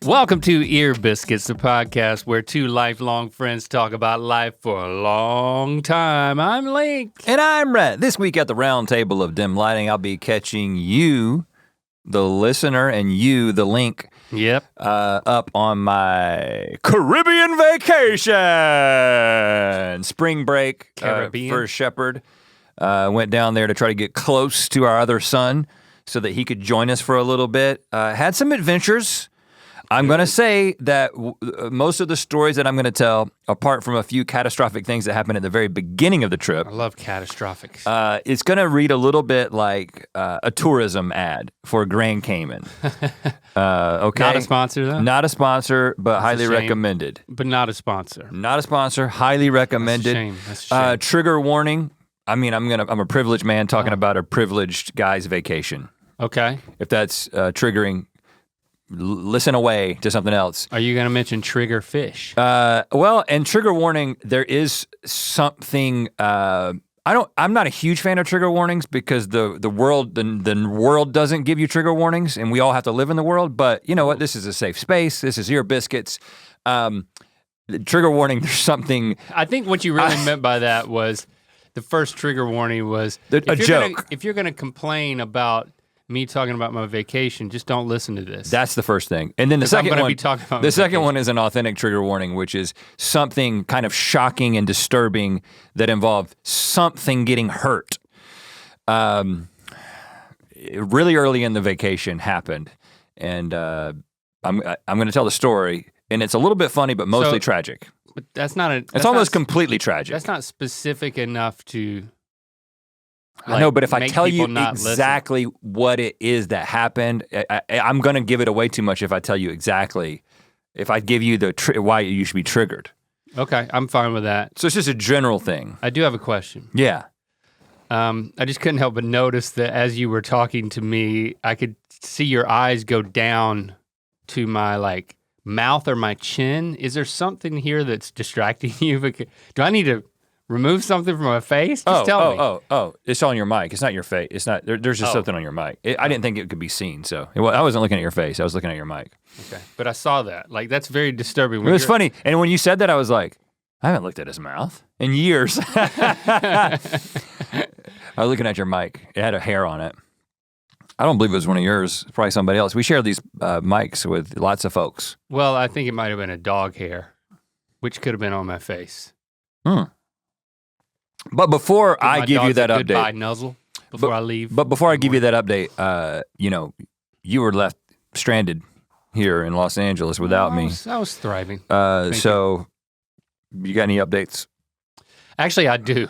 Welcome to Ear Biscuits, the podcast where two lifelong friends talk about life for a long time. I'm Link. And I'm Rhett. This week at the round table of dim lighting, I'll be catching you, the listener, and you, the Link, up on my Caribbean vacation. Spring break for Shepherd. Went down there to try to get close to our other son so that he could join us for a little bit. Had some adventures. I'm going to say that most of the stories that I'm going to tell, apart from a few catastrophic things that happened at the very beginning of the trip. I love catastrophic. It's going to read a little bit like a tourism ad for Grand Cayman. Okay. Not a sponsor though? Not a sponsor, but That's highly recommended. But not a sponsor. Not a sponsor, highly recommended. That's a shame. Trigger warning. I mean, I'm a privileged man talking about a privileged guy's vacation. Okay. If that's triggering, listen away to something else. Are you gonna mention trigger fish? Well, and trigger warning, there is something, I'm not a huge fan of trigger warnings because the world doesn't give you trigger warnings and we all have to live in the world, but you know what, this is a safe space, this is Ear Biscuits. The trigger warning, there's something. I think what you really meant by that was, the first trigger warning was, a joke. If you're gonna complain about me talking about my vacation, just don't listen to this. That's the first thing. And then the second one, the second one is an authentic trigger warning, which is something kind of shocking and disturbing that involved something getting hurt. Really early in the vacation happened. And I'm gonna tell the story, and it's a little bit funny, but mostly tragic. But that's not a. It's almost completely tragic. That's not specific enough to. I know, but if I tell you exactly what it is that happened, I'm gonna give it away too much if I tell you exactly. If I give you why you should be triggered. Okay, I'm fine with that. So it's just a general thing. I do have a question. Yeah. I just couldn't help but notice that as you were talking to me, I could see your eyes go down to my mouth or my chin. Is there something here that's distracting you? Do I need to remove something from my face? Just tell me. Oh, it's on your mic. It's not your face. It's not, there's just something on your mic. I didn't think it could be seen, so. I wasn't looking at your face, I was looking at your mic. Okay, but I saw that. That's very disturbing. It was funny, and when you said that, I was like, I haven't looked at his mouth in years. I was looking at your mic. It had a hair on it. I don't believe it was one of yours, probably somebody else. We share these mics with lots of folks. Well, I think it might have been a dog hair, which could have been on my face. But before I give you that update. Goodbye nuzzle before I leave. But before I give you that update, you were left stranded here in Los Angeles without me. I was thriving. So you got any updates? Actually, I do.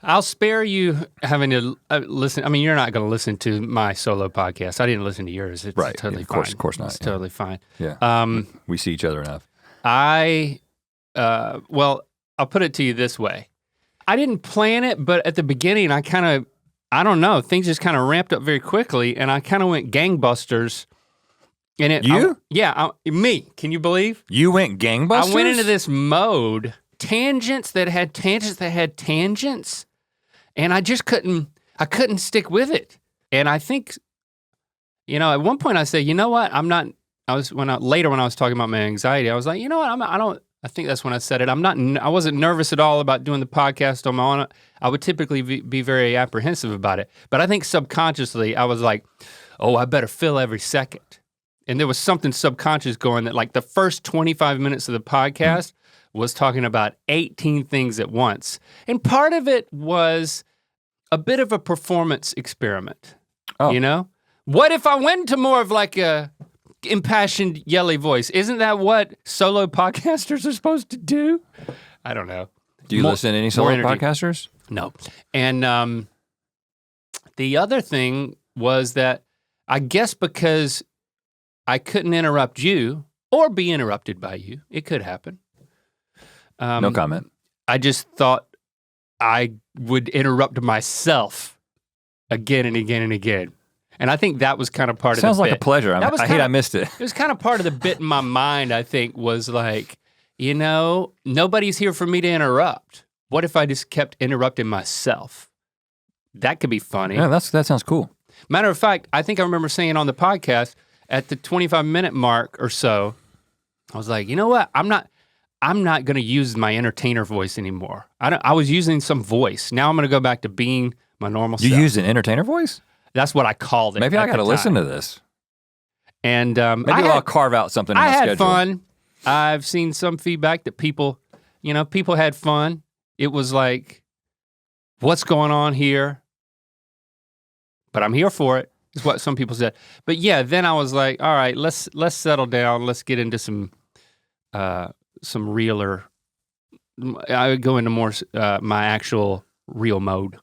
I'll spare you having to listen. I mean, you're not going to listen to my solo podcast. I didn't listen to yours. It's totally fine. Of course not. It's totally fine. Yeah. We see each other enough. Well, I'll put it to you this way. I didn't plan it, but at the beginning, I don't know, things just kind of ramped up very quickly, and I kind of went gangbusters. And me, can you believe? You went gangbusters? I went into this mode, tangents that had tangents, and I just couldn't stick with it. And I think, at one point I said, you know what, later when I was talking about my anxiety, I was like, you know what, I think that's when I said it. I wasn't nervous at all about doing the podcast on my own. I would typically be very apprehensive about it. But I think subconsciously I was like, oh, I better fill every second. And there was something subconscious going that the first 25 minutes of the podcast was talking about 18 things at once. And part of it was a bit of a performance experiment, What if I went to more of a impassioned, yelly voice? Isn't that what solo podcasters are supposed to do? I don't know. Do you listen to any solo podcasters? No. And the other thing was that I guess because I couldn't interrupt you or be interrupted by you, it could happen. No comment. I just thought I would interrupt myself again and again and again. And I think that was kind of part of the bit. Sounds like a pleasure. I hate I missed it. It was kind of part of the bit in my mind, I think, was nobody's here for me to interrupt. What if I just kept interrupting myself? That could be funny. Yeah, that sounds cool. Matter of fact, I think I remember saying on the podcast at the 25-minute mark or so, I was like, you know what? I'm not gonna use my entertainer voice anymore. I was using some voice. Now I'm gonna go back to being my normal self. You used an entertainer voice? That's what I called it. Maybe I gotta listen to this. And maybe I'll carve out something in my schedule. I had fun. I've seen some feedback that people had fun. It was like, what's going on here? But I'm here for it, is what some people said. But yeah, then I was like, all right, let's settle down. Let's get into some realer. I would go into more my actual real mode.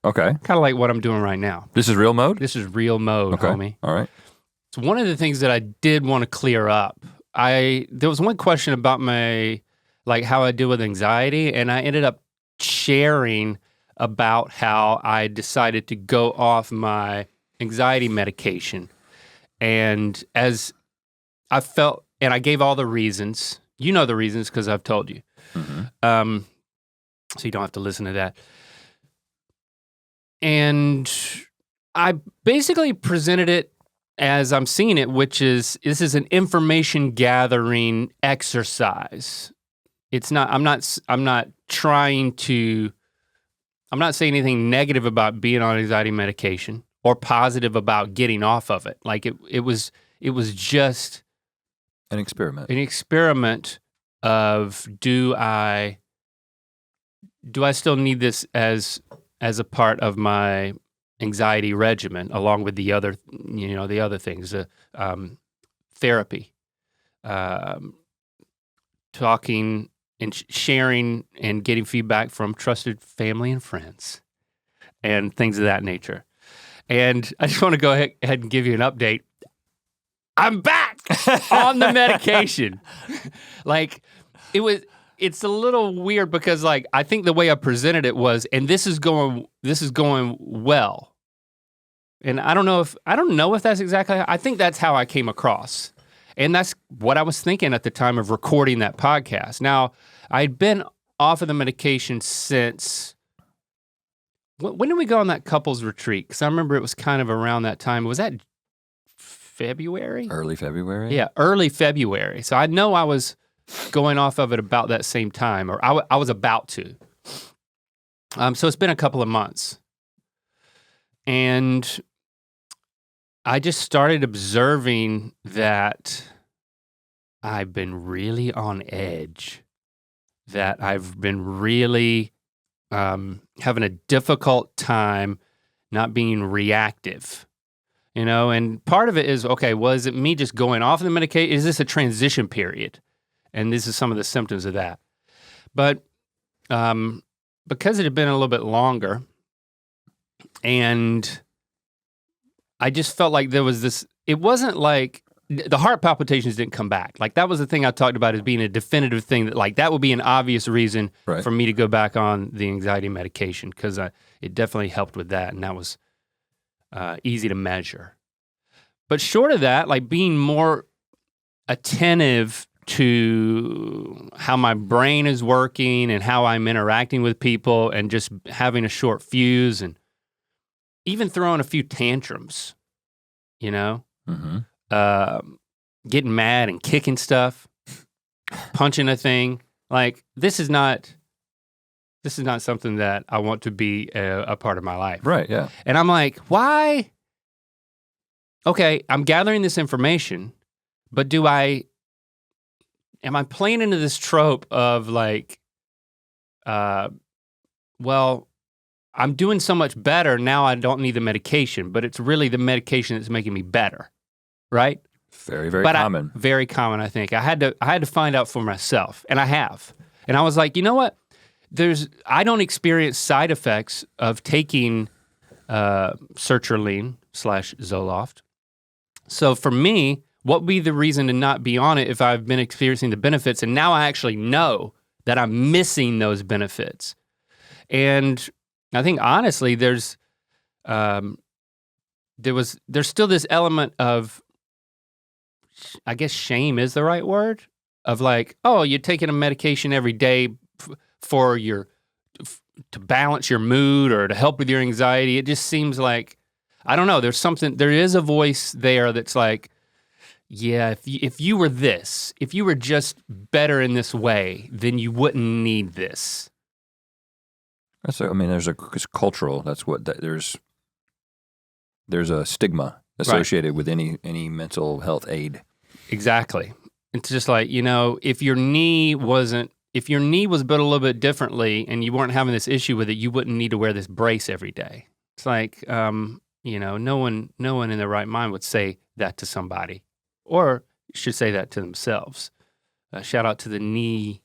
Okay. Kind of like what I'm doing right now. This is real mode? This is real mode, homie. All right. So one of the things that I did want to clear up, there was one question about how I deal with anxiety, and I ended up sharing about how I decided to go off my anxiety medication. And as I felt, and I gave all the reasons, you know the reasons because I've told you. Mm-hmm. So you don't have to listen to that. And I basically presented it as I'm seeing it, which is, this is an information gathering exercise. It's not, I'm not saying anything negative about being on anxiety medication or positive about getting off of it. Like it was just an experiment. An experiment of do I still need this as a part of my anxiety regimen, along with the other things, therapy, talking and sharing and getting feedback from trusted family and friends and things of that nature. And I just want to go ahead and give you an update. I'm back on the medication. It's a little weird because I think the way I presented it was, and this is going well. And I don't know if that's exactly I think that's how I came across. And that's what I was thinking at the time of recording that podcast. Now, I'd been off of the medication since, when did we go on that couples retreat? Because I remember it was kind of around that time. Was that February? Early February? Yeah, early February. So I know I was going off of it about that same time, or I was about to. So it's been a couple of months. And I just started observing that I've been really on edge, that I've been really having a difficult time not being reactive, and part of it is, okay, well, is it me just going off the medication? Is this a transition period? And this is some of the symptoms of that. But because it had been a little bit longer, and I just felt like there was this, it wasn't like, the heart palpitations didn't come back. Like that was the thing I talked about as being a definitive thing that that would be an obvious reason for me to go back on the anxiety medication, because it definitely helped with that, and that was easy to measure. But short of that, being more attentive to how my brain is working and how I'm interacting with people, and just having a short fuse, and even throwing a few tantrums, Mm-hmm. Getting mad and kicking stuff, punching a thing. This is not something that I want to be a part of my life. Right, yeah. And I'm like, why? Okay, I'm gathering this information, but am I playing into this trope of well, I'm doing so much better now, I don't need the medication, but it's really the medication that's making me better, right? Very, very common. Very common, I think. I had to find out for myself, and I have. And I was like, you know what? I don't experience side effects of taking sertraline / Zoloft. So for me, what would be the reason to not be on it if I've been experiencing the benefits, and now I actually know that I'm missing those benefits? And I think honestly, there's still this element of, I guess shame is the right word, of oh, you're taking a medication every day to balance your mood or to help with your anxiety. It just seems like I don't know, there is a voice there that's like, yeah, if you were this, if you were just better in this way, then you wouldn't need this. It's cultural. That's what there's a stigma associated with any mental health aid. Exactly. It's just like, if your knee was built a little bit differently and you weren't having this issue with it, you wouldn't need to wear this brace every day. It's like, no one in their right mind would say that to somebody, or should say that to themselves. Shout out to the knee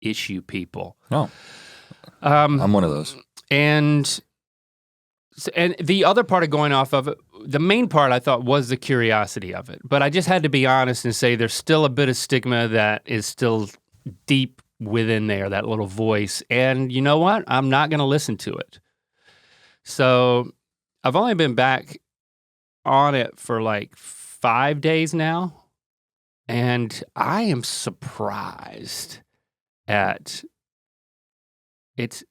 issue people. Oh, I'm one of those. And the other part of going off of it, the main part I thought was the curiosity of it. But I just had to be honest and say there's still a bit of stigma that is still deep within there, that little voice. And you know what? I'm not going to listen to it. So I've only been back on it for like 5 days now. And I am surprised at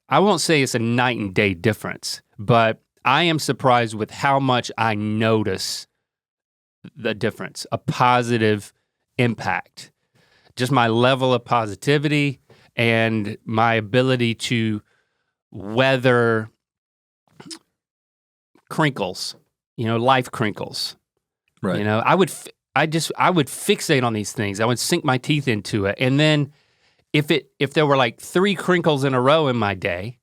I won't say it's a night and day difference, but I am surprised with how much I notice the difference, a positive impact. Just my level of positivity and my ability to weather crinkles, life crinkles. Right. I would fixate on these things. I would sink my teeth into it. And then if there were like 3 crinkles in a row in my day,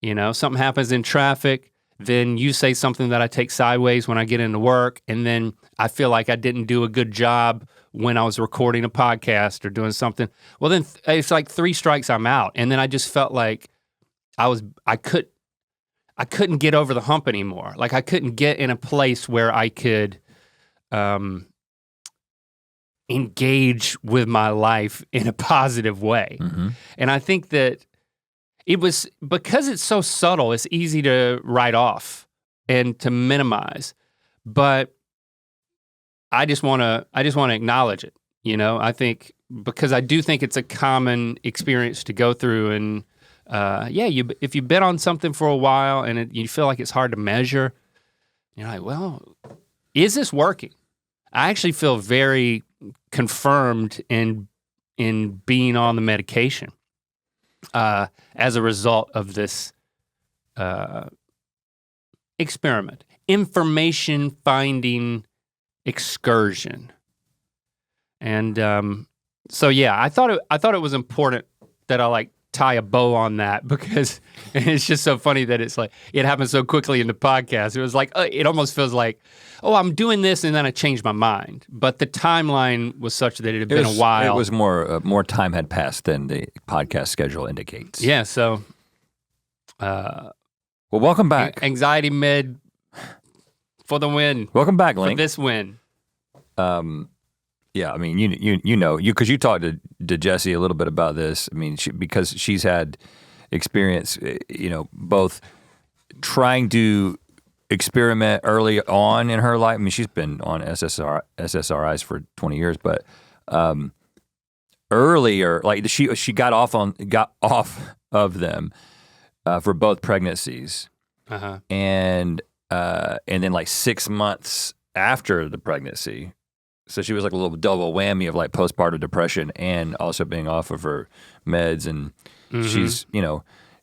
something happens in traffic, then you say something that I take sideways when I get into work, and then I feel like I didn't do a good job when I was recording a podcast or doing something. Well, then it's like 3 strikes, I'm out. And then I just felt like I couldn't get over the hump anymore. Like I couldn't get in a place where I could engage with my life in a positive way. Mm-hmm. And I think that it was because it's so subtle, it's easy to write off and to minimize. But I just want to acknowledge it. I think because I do think it's a common experience to go through, and if you've been on something for a while and you feel like it's hard to measure, you're like, well, is this working? I actually feel very confirmed in being on the medication as a result of this experiment, information finding excursion. And so yeah, I thought it was important that I tie a bow on that, because it's just so funny that it's like it happened so quickly in the podcast. It was like it almost feels like, oh, I'm doing this and then I changed my mind. But the timeline was such that it had been a while. It was more time had passed than the podcast schedule indicates. Yeah, so well, welcome back. Anxiety med for the win. Welcome back, Link. For this win. Yeah, I mean, because you talked to Jessie a little bit about this. I mean, because she's had experience, both trying to experiment early on in her life. I mean, she's been on SSRIs for 20 years, but earlier, like she got off of them for both pregnancies, and then like 6 months after the pregnancy. So she was like a little double whammy of like postpartum depression and also being off of her meds, and she's,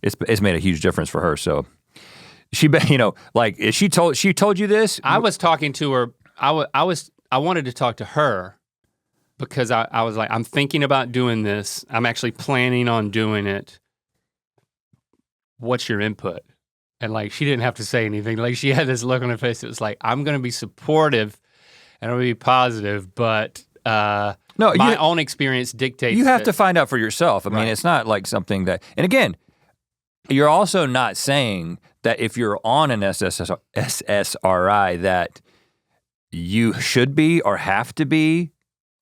it's made a huge difference for her. So she told you this? I was talking to her. I wanted to talk to her because I was like, I'm thinking about doing this. I'm actually planning on doing it. What's your input? And like, she didn't have to say anything. Like, she had this look on her face. It was like, I'm going to be supportive and it'll be positive, but my own experience dictates. You have to find out for yourself. I mean, it's not like something that, and again, you're also not saying that if you're on an SSRI that you should be or have to be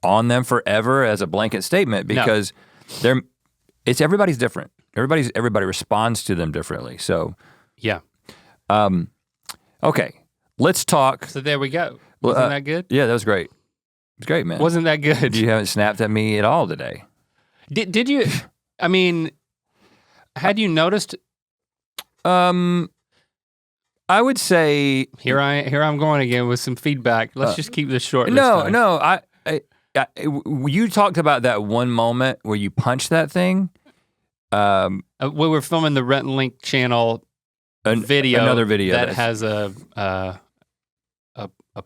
on them forever as a blanket statement, because it's everybody's different. Everybody responds to them differently. So yeah. Okay, let's talk. So there we go. Wasn't that good? Yeah, that was great. It was great, man. Wasn't that good? You haven't snapped at me at all today. Did you? I mean, had you noticed? I I would say here I'm going again with some feedback. Let's just keep this short. No. You talked about that one moment where you punched that thing. We were filming the Rhett and Link channel video. Another video that has a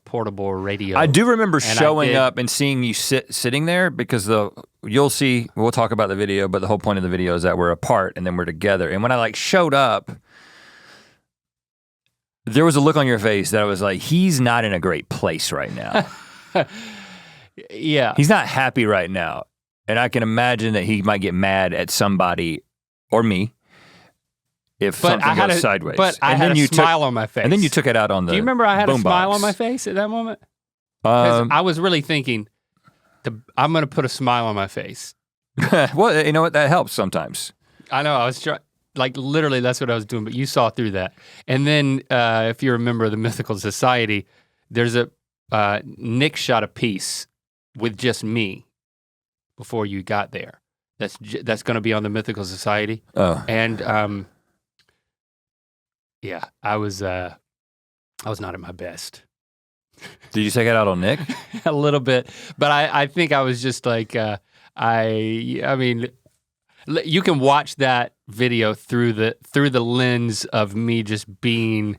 portable radio. I do remember showing up and seeing you sitting there because we'll talk about the video, but the whole point of the video is that we're apart and then we're together. And when I showed up, there was a look on your face that I was like, he's not in a great place right now. Yeah. He's not happy right now. And I can imagine that he might get mad at somebody or me if something goes sideways. But I had a smile on my face. And then you took it out on the Do you remember I had a smile box on my face at that moment? Because I was really thinking, I'm gonna put a smile on my face. Well, you know what, that helps sometimes. I know, I was literally that's what I was doing, but you saw through that. And then if you remember the Mythical Society, there's Nick shot a piece with just me before you got there. That's gonna be on the Mythical Society. Oh. And yeah, I was not at my best. Did you take it out on Nick? A little bit, but I think I was just like, I mean, you can watch that video through the lens of me just being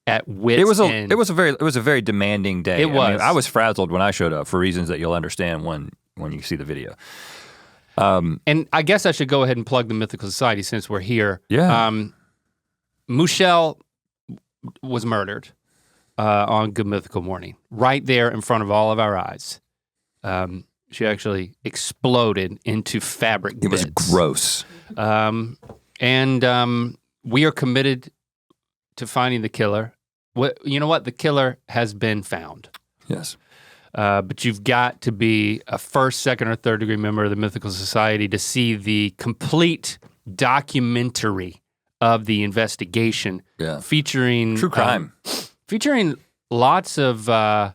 at wit's end. It was a very demanding day. It was. I mean, I was frazzled when I showed up for reasons that you'll understand when you see the video. And I guess I should go ahead and plug the Mythical Society since we're here. Yeah. Michelle was murdered on Good Mythical Morning, right there in front of all of our eyes. She actually exploded into fabric bits. It was gross. And we are committed to finding the killer. You know what? The killer has been found. Yes. But you've got to be a first, second, or third degree member of the Mythical Society to see the complete documentary of the investigation, featuring true crime, featuring lots of a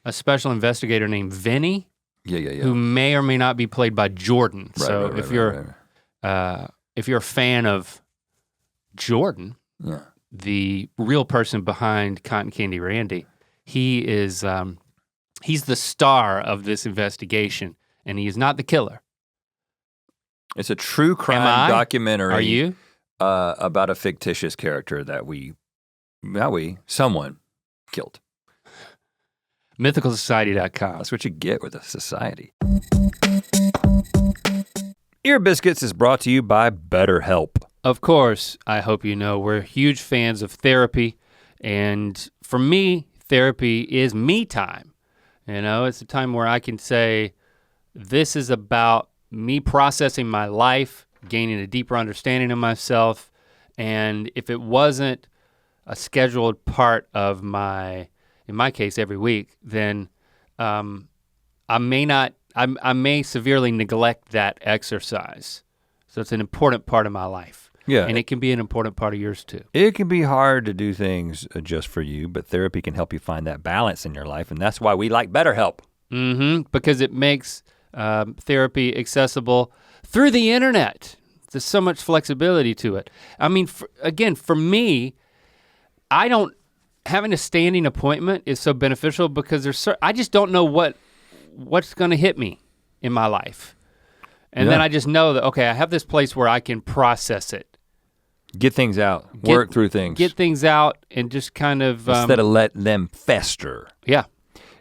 special investigator named Vinny, who may or may not be played by Jordan. If you're a fan of Jordan, the real person behind Cotton Candy Randy, he is he's the star of this investigation, and he is not the killer. It's a true crime documentary. Are you? About a fictitious character that someone killed. MythicalSociety.com. That's what you get with a society. Ear Biscuits is brought to you by BetterHelp. Of course, I hope you know we're huge fans of therapy, and for me, therapy is me time. You know, it's a time where I can say, this is about me processing my life, gaining a deeper understanding of myself, and if it wasn't a scheduled part of in my case every week, then I may severely neglect that exercise. So it's an important part of my life. Yeah. And it can be an important part of yours too. It can be hard to do things just for you, but therapy can help you find that balance in your life, and that's why we like BetterHelp. Because it makes therapy accessible through the internet. There's so much flexibility to it. I mean, for me, having a standing appointment is so beneficial because I just don't know what's gonna hit me in my life. And then I just know that, okay, I have this place where I can process it. Get things out, work through things. Get things out and just kind of- Instead of let them fester. Yeah.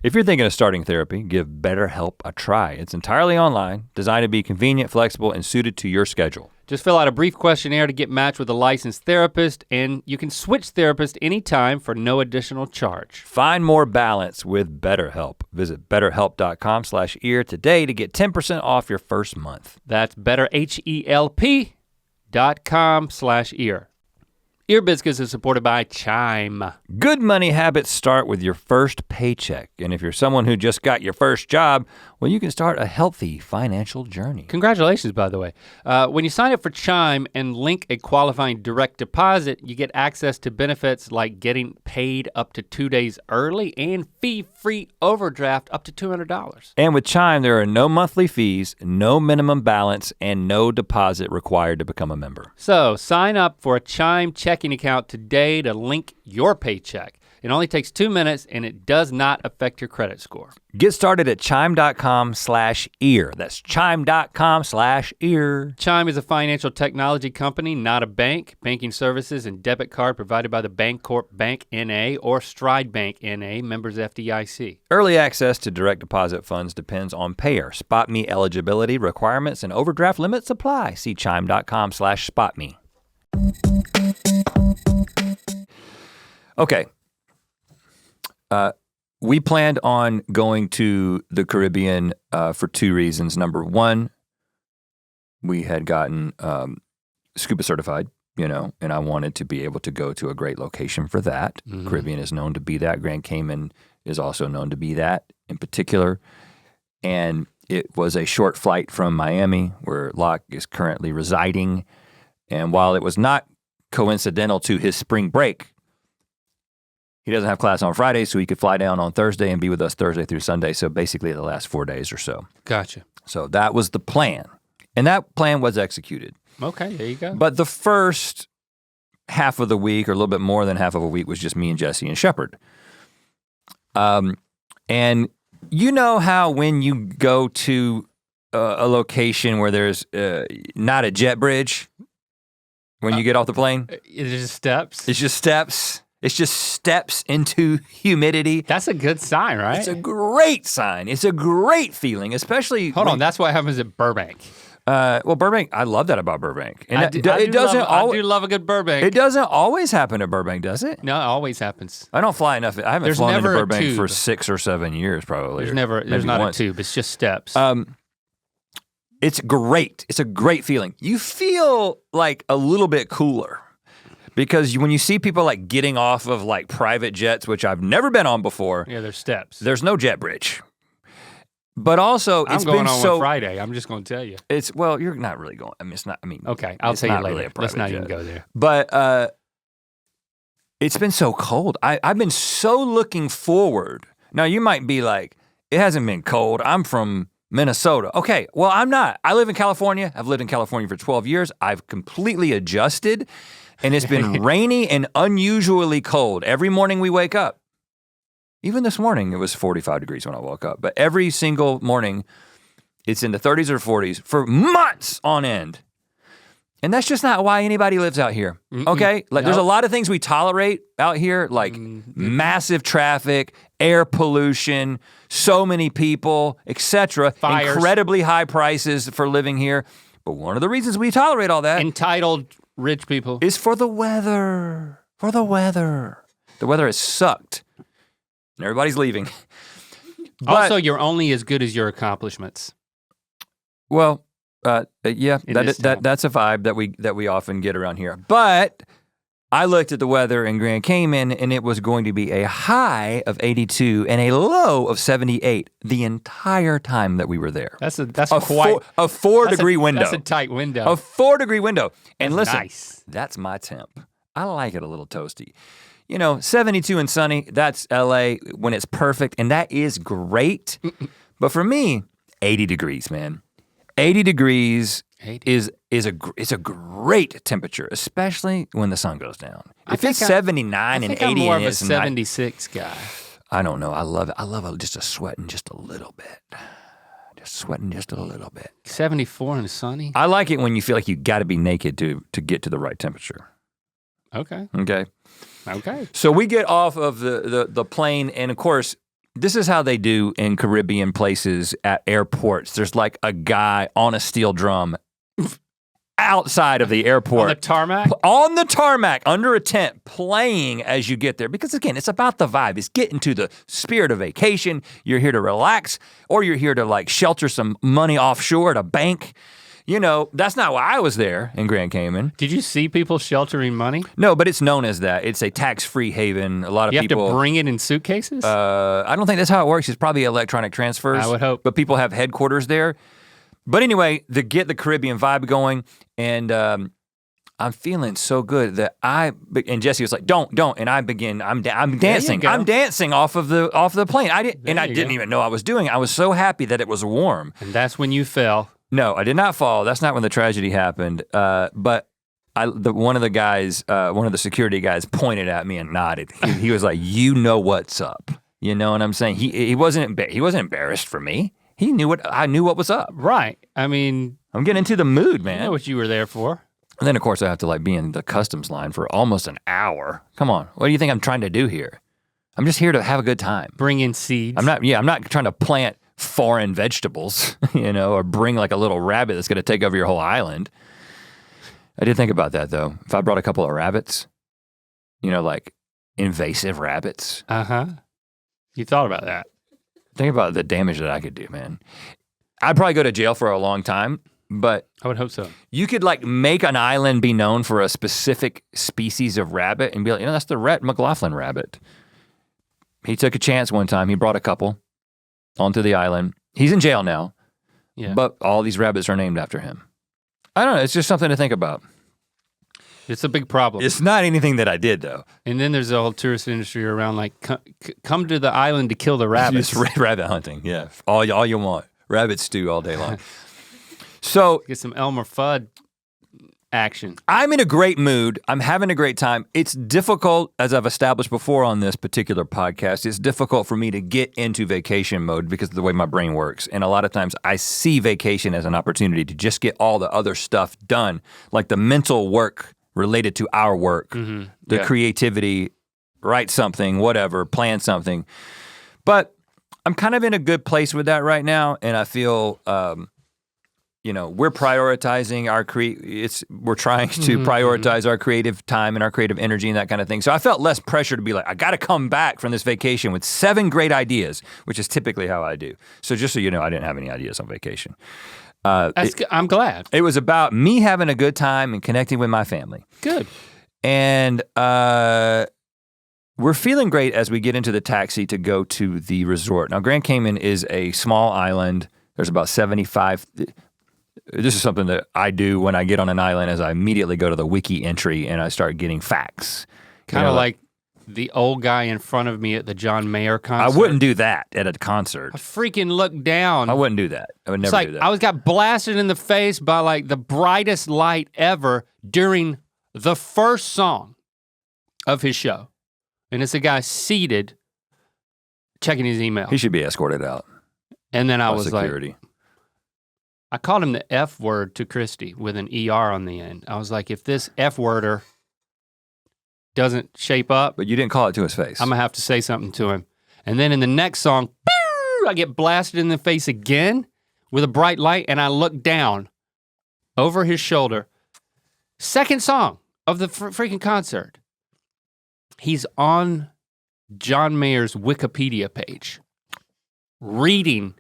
If you're thinking of starting therapy, give BetterHelp a try. It's entirely online, designed to be convenient, flexible, and suited to your schedule. Just fill out a brief questionnaire to get matched with a licensed therapist, and you can switch therapists anytime for no additional charge. Find more balance with BetterHelp. Visit betterhelp.com/ear today to get 10% off your first month. That's betterhelp.com/ear. Ear Biscuits is supported by Chime. Good money habits start with your first paycheck. And if you're someone who just got your first job, well, you can start a healthy financial journey. Congratulations, by the way. When you sign up for Chime and link a qualifying direct deposit, you get access to benefits like getting paid up to 2 days early and fee-free overdraft up to $200. And with Chime, there are no monthly fees, no minimum balance, and no deposit required to become a member. So sign up for a Chime checking account today to link your paycheck. It only takes 2 minutes and it does not affect your credit score. Get started at chime.com/ear. That's chime.com/ear. Chime is a financial technology company, not a bank. Banking services and debit card provided by the Bancorp Bank N.A. or Stride Bank N.A., members FDIC. Early access to direct deposit funds depends on payer. SpotMe eligibility requirements and overdraft limits apply. See chime.com/spotme. Okay. We planned on going to the Caribbean for 2 reasons. Number one, we had gotten scuba certified, and I wanted to be able to go to a great location for that. Mm-hmm. Caribbean is known to be that. Grand Cayman is also known to be that in particular. And it was a short flight from Miami, where Locke is currently residing. And while it was not coincidental to his spring break, he doesn't have class on Friday, so he could fly down on Thursday and be with us Thursday through Sunday. So basically the last 4 days or so. Gotcha. So that was the plan. And that plan was executed. Okay, there you go. But the first half of the week, or a little bit more than half of a week, was just me and Jesse and Shepard. And you know how when you go to a location where there's not a jet bridge, when you get off the plane? It's just steps? It's just steps. It's just steps into humidity. That's a good sign, right? It's a great sign. It's a great feeling, especially. Hold on, that's what happens at Burbank. Well, Burbank, I love that about Burbank. And I do love a good Burbank. It doesn't always happen at Burbank, does it? No, it always happens. I don't fly enough. I haven't flown into Burbank for 6 or 7 years, probably. There's not once. A tube. It's just steps. It's great. It's a great feeling. You feel like a little bit cooler. Because when you see people like getting off of like private jets, which I've never been on before. Yeah, there's steps. There's no jet bridge. But also, I'm going on one Friday. I'm just going to tell you. Well, you're not really going. I mean, it's not. I mean, okay, I'll tell you later. Really Let's not jet. even go there. But it's been so cold. I've been so looking forward. Now you might be like, it hasn't been cold. I'm from Minnesota. Okay, well I'm not. I live in California. I've lived in California for 12 years. I've completely adjusted. And it's been rainy and unusually cold. Every morning we wake up. Even this morning, it was 45 degrees when I woke up. But every single morning, it's in the 30s or 40s for months on end. And that's just not why anybody lives out here, okay? Like, there's a lot of things we tolerate out here, like massive traffic, air pollution, so many people, etc. Incredibly high prices for living here. But one of the reasons we tolerate all that— entitled rich people— is for the weather. For the weather. The weather has sucked. And everybody's leaving. Also, you're only as good as your accomplishments. Well, yeah, that's a vibe that we often get around here. But I looked at the weather in Grand Cayman, and it was going to be a high of 82 and a low of 78 the entire time that we were there. That's quite a 4 degree window. That's a tight window. A 4 degree window. And that's listen, nice. That's my temp. I like it a little toasty. 72 and sunny, that's LA when it's perfect, and that is great. But for me, 80 degrees, man. 80 degrees is a great temperature, especially when the sun goes down. If it's 79 and 80 I'm more and of a it's 76 guy. I don't know. I love it. I love just a sweating just a little bit. Just sweating just a little bit. 74 and sunny? I like it when you feel like you got to be naked to get to the right temperature. Okay. So we get off of the plane, and of course, this is how they do in Caribbean places at airports. There's like a guy on a steel drum outside of the airport. On the tarmac? On the tarmac, under a tent, playing as you get there. Because again, it's about the vibe. It's getting to the spirit of vacation. You're here to relax, or you're here to like shelter some money offshore at a bank. you know, that's not why I was there in Grand Cayman. Did you see people sheltering money? No, but it's known as that. It's a tax-free haven. A lot of people. You have to bring it in suitcases? I don't think that's how it works. It's probably electronic transfers. I would hope. But people have headquarters there. But anyway, to get the Caribbean vibe going, and I'm feeling so good that and Jesse was like, don't, and I'm dancing. I'm dancing off the plane. I didn't even know I was doing it. I was so happy that it was warm. And that's when you fell. No, I did not fall. That's not when the tragedy happened. But one of the security guys pointed at me and nodded. He was like, "You know what's up." You know what I'm saying? He wasn't embarrassed for me. I knew what was up. Right. I mean, I'm getting into the mood, man. I know what you were there for. And then of course I have to like be in the customs line for almost an hour. Come on, what do you think I'm trying to do here? I'm just here to have a good time. Bring in seeds. I'm not trying to plant foreign vegetables, you know, or bring like a little rabbit that's gonna take over your whole island. I did think about that though. If I brought a couple of rabbits, you know, like invasive rabbits. You thought about that. Think about the damage that I could do, man. I'd probably go to jail for a long time, but I would hope so. You could like make an island be known for a specific species of rabbit and be like, you know, that's the Rhett McLaughlin rabbit. He took a chance one time. He brought a couple onto the island. He's in jail now, but all these rabbits are named after him. I don't know. It's just something to think about. It's a big problem. It's not anything that I did though. And then there's a whole tourist industry around like, come to the island to kill the rabbits. Just rabbit hunting, yeah. All you want. Rabbit stew all day long. So get some Elmer Fudd action. I'm in a great mood. I'm having a great time. It's difficult, as I've established before on this particular podcast, it's difficult for me to get into vacation mode because of the way my brain works. And a lot of times I see vacation as an opportunity to just get all the other stuff done, like the mental work related to our work, the creativity, write something, whatever, plan something. But I'm kind of in a good place with that right now, and I feel, you know, we're prioritizing we're trying to prioritize our creative time and our creative energy and that kind of thing. So I felt less pressure to be like, I got to come back from this vacation with 7 great ideas, which is typically how I do. So just so you know, I didn't have any ideas on vacation. I'm glad. It was about me having a good time and connecting with my family. Good. And we're feeling great as we get into the taxi to go to the resort. Now, Grand Cayman is a small island. There's about 75. This is something that I do when I get on an island is I immediately go to the wiki entry and I start getting facts. Kind of like the old guy in front of me at the John Mayer concert. I wouldn't do that at a concert. I freaking looked down. I wouldn't do that. I would never do that. I got blasted in the face by like the brightest light ever during the first song of his show. And it's a guy seated checking his email. He should be escorted out. And then I was security. Like, I called him the F word to Christy with an ER on the end. I was like, if this F worder doesn't shape up. But you didn't call it to his face. I'm gonna have to say something to him. And then in the next song, I get blasted in the face again with a bright light and I look down over his shoulder. Second song of the freaking concert. He's on John Mayer's Wikipedia page, reading,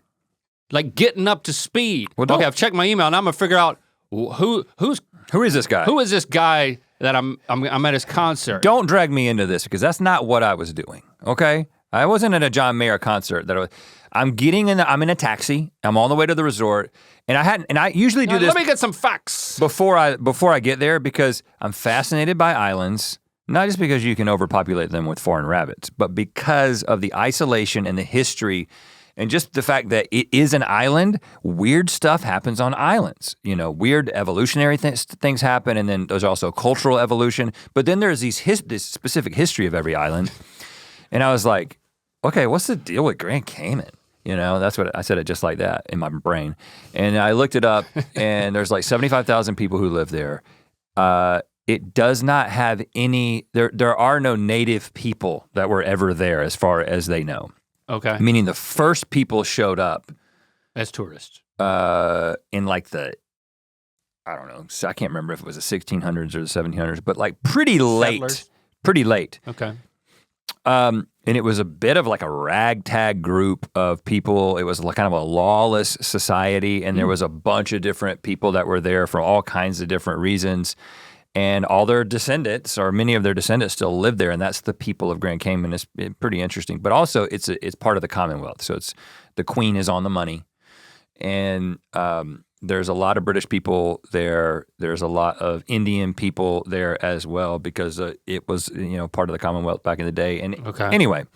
like getting up to speed. Well, okay, I've checked my email and I'm gonna figure out who is this guy? Who is this guy that I'm at his concert? Don't drag me into this because that's not what I was doing. Okay, I wasn't at a John Mayer concert. I'm in a taxi. I'm on the way to the resort, and I usually do this. Let me get some facts before I get there because I'm fascinated by islands. Not just because you can overpopulate them with foreign rabbits, but because of the isolation and the history and just the fact that it is an island, weird stuff happens on islands. You know, weird evolutionary things happen, and then there's also cultural evolution. But then there's this specific history of every island. And I was like, okay, what's the deal with Grand Cayman? You know, that's what I said it just like that in my brain. And I looked it up, and there's like 75,000 people who live there. It does not have any, there are no native people that were ever there as far as they know. Okay. Meaning the first people showed up. As tourists. In like I don't know, so I can't remember if it was the 1600s or the 1700s, but like pretty late. Settlers? Pretty late. Okay. And it was a bit of like a ragtag group of people. It was kind of a lawless society, and there was a bunch of different people that were there for all kinds of different reasons. And all their descendants, or many of their descendants, still live there, and that's the people of Grand Cayman. It's pretty interesting. But also, it's part of the Commonwealth, so the Queen is on the money, and there's a lot of British people there. There's a lot of Indian people there as well, because it was part of the Commonwealth back in the day. And anyway,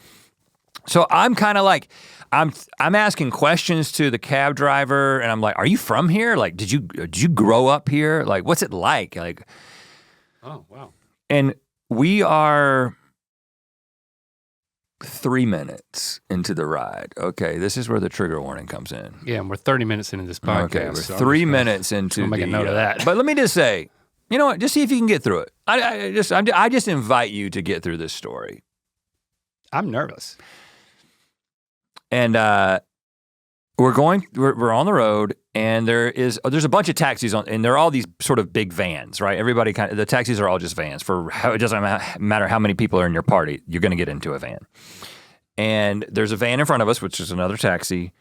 so I'm kind of like, I'm asking questions to the cab driver, and I'm like, "Are you from here? Like, did you grow up here? Like, what's it like?" Like, oh wow. And we are 3 minutes into the ride. Okay, this is where the trigger warning comes in. Yeah, and we're 30 minutes into this podcast. Okay, we're 3 minutes into make a note of that. But let me just say, you know what? Just see if you can get through it. I just invite you to get through this story. I'm nervous. And we're on the road, and there's a bunch of taxis on, and they're all these sort of big vans, right? Everybody the taxis are all just vans. It doesn't matter how many people are in your party, you're gonna get into a van. And there's a van in front of us, which is another taxi,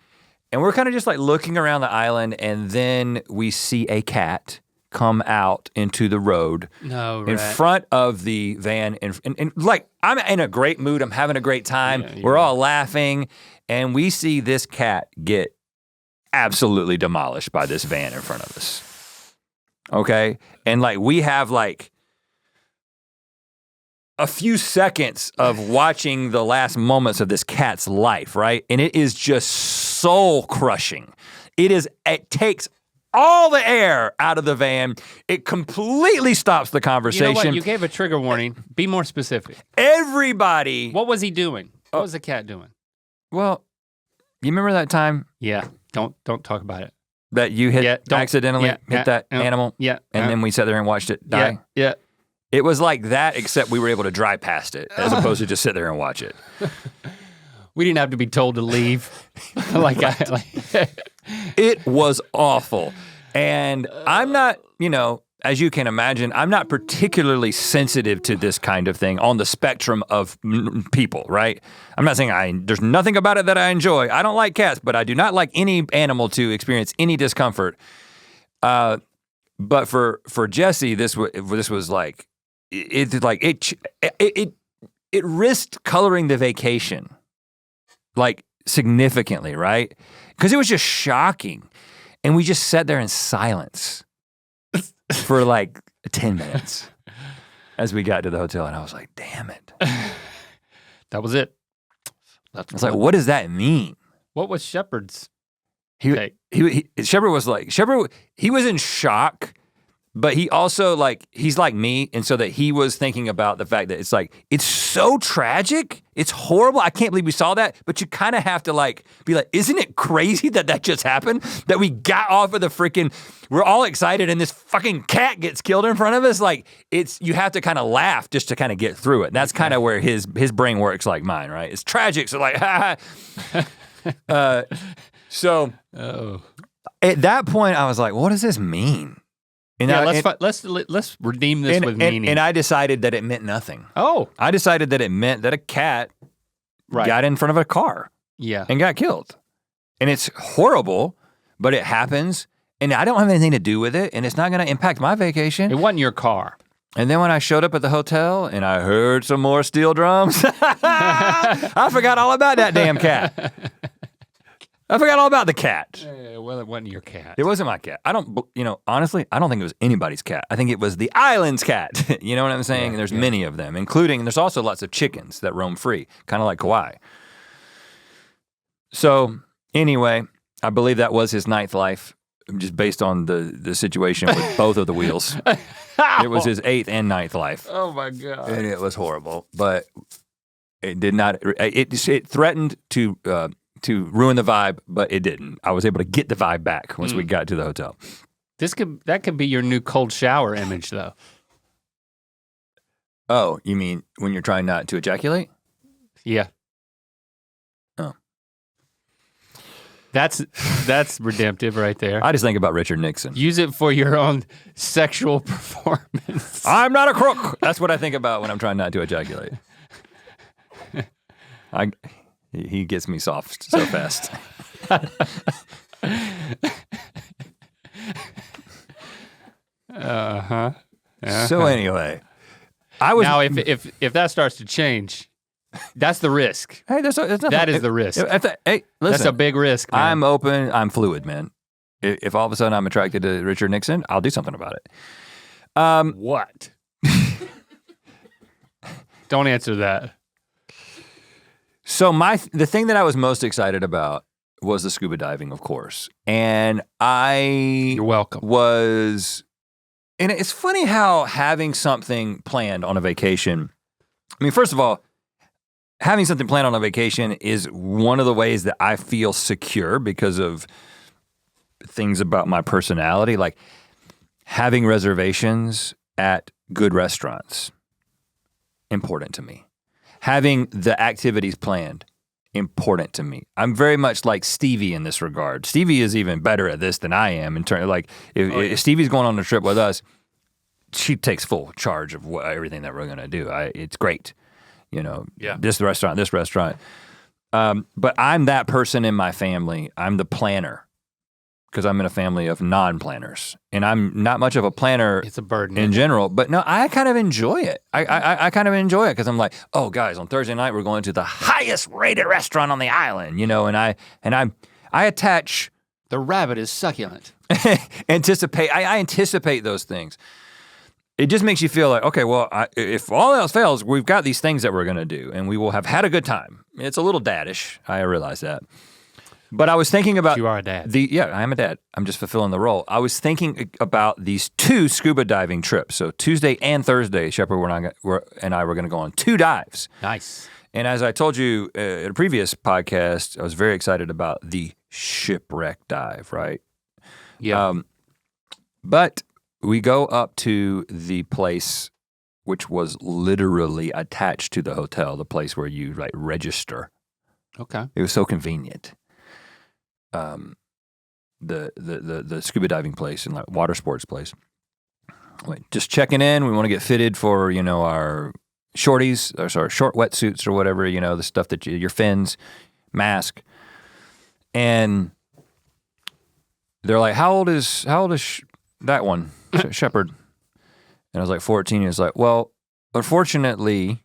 and we're kind of just like looking around the island, and then we see a cat come out into the road in front of the van, and like, I'm in a great mood, I'm having a great time, we're all laughing, and we see this cat get absolutely demolished by this van in front of us. Okay? And like, we have like a few seconds of watching the last moments of this cat's life, right? And it is just soul crushing. It takes all the air out of the van. It completely stops the conversation. You know what? You gave a trigger warning. Be more specific. Everybody. What was he doing? What was the cat doing? Well, you remember that time? Yeah. Don't talk about it. That you accidentally hit that animal? Yeah. And then we sat there and watched it die? Yeah. It was like that, except we were able to drive past it, as opposed to just sit there and watch it. We didn't have to be told to leave. It was awful. And I'm not, as you can imagine, I'm not particularly sensitive to this kind of thing on the spectrum of people, right? I'm not saying there's nothing about it that I enjoy. I don't like cats, but I do not like any animal to experience any discomfort. But for Jesse, this was like, it risked coloring the vacation, like, significantly, right? Because it was just shocking. And we just sat there in silence for like 10 minutes as we got to the hotel, and I was like, damn it. That was it. I was like, what does that mean? What was Shepard's take? Shepard was in shock, but he also he's like me, and so that he was thinking about the fact that it's so tragic, it's horrible, I can't believe we saw that, but you kind of have to be like, isn't it crazy that just happened? That we got off of we're all excited and this fucking cat gets killed in front of us? You have to kind of laugh just to kind of get through it. And that's kind of where his brain works like mine, right? It's tragic, so so at that point I was like, what does this mean? Let's redeem this with meaning. And I decided that it meant nothing. Oh. I decided that it meant that a cat got in front of a car and got killed. And it's horrible, but it happens, and I don't have anything to do with it, and it's not gonna impact my vacation. It wasn't your car. And then when I showed up at the hotel and I heard some more steel drums, I forgot all about that damn cat. I forgot all about the cat. Well, it wasn't your cat. It wasn't my cat. Honestly, I don't think it was anybody's cat. I think it was the island's cat. You know what I'm saying? There's many of them, there's also lots of chickens that roam free, kind of like Kauai. So anyway, I believe that was his ninth life, just based on the situation with both of the wheels. It was his 8th and 9th life. Oh my God. And it was horrible, but it did not, it threatened to ruin the vibe, but it didn't. I was able to get the vibe back once we got to the hotel. That could be your new cold shower image, though. Oh, you mean when you're trying not to ejaculate? Yeah. Oh. That's redemptive right there. I just think about Richard Nixon. Use it for your own sexual performance. I'm not a crook. That's what I think about when I'm trying not to ejaculate. He gets me soft so fast. Uh-huh. So anyway, I was now if that starts to change, that's the risk. Hey, that is the risk. Hey, listen, that's a big risk, man. I'm open. I'm fluid, man. If all of a sudden I'm attracted to Richard Nixon, I'll do something about it. What? Don't answer that. So the thing that I was most excited about was the scuba diving, of course. And You're welcome. And it's funny how having something planned on a vacation, I mean, first of all, having something planned on a vacation is one of the ways that I feel secure because of things about my personality, like having reservations at good restaurants, important to me. Having the activities planned, important to me. I'm very much like Stevie in this regard. Stevie is even better at this than I am in terms of like, if Stevie's going on a trip with us, she takes full charge of everything that we're gonna do. It's great, this restaurant. But I'm that person in my family. I'm the planner because I'm in a family of non-planners, and I'm not much of a planner. It's a burden in general, but no, I kind of enjoy it. I kind of enjoy it because I'm like, oh guys, on Thursday night we're going to the highest rated restaurant on the island, and I attach. The rabbit is succulent. I anticipate those things. It just makes you feel like, okay, well, if all else fails, we've got these things that we're gonna do, and we will have had a good time. It's a little daddish, I realize that. But I was thinking about— You are a dad. Yeah, I am a dad. I'm just fulfilling the role. I was thinking about these 2 scuba diving trips. So Tuesday and Thursday, Shepard and I were gonna go on 2 dives. Nice. And as I told you in a previous podcast, I was very excited about the Shipwreck dive, right? Yeah. But we go up to the place which was literally attached to the hotel, the place where you like register. Okay. It was so convenient. The scuba diving place and like water sports place. Just checking in. We want to get fitted for our shorties, or sorry, short wetsuits or whatever. The stuff that your fins, mask, and they're like, "How old is that one, Shepard?" And I was like, 14. He was like, "Well, unfortunately,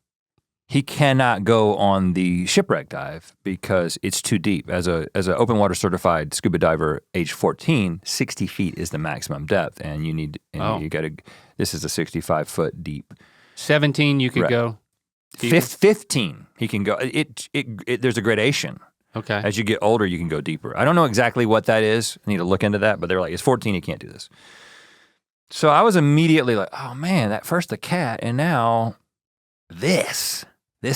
he cannot go on the Shipwreck dive because it's too deep. As an open water certified scuba diver, age 14, 60 feet is the maximum depth, and you got to. This is a 65-foot deep. 17, you could go. 15, he can go. There's a gradation. Okay. As you get older, you can go deeper. I don't know exactly what that is. I need to look into that, but they're like, it's 14, you can't do this. So I was immediately like, oh man, that first the cat, and now this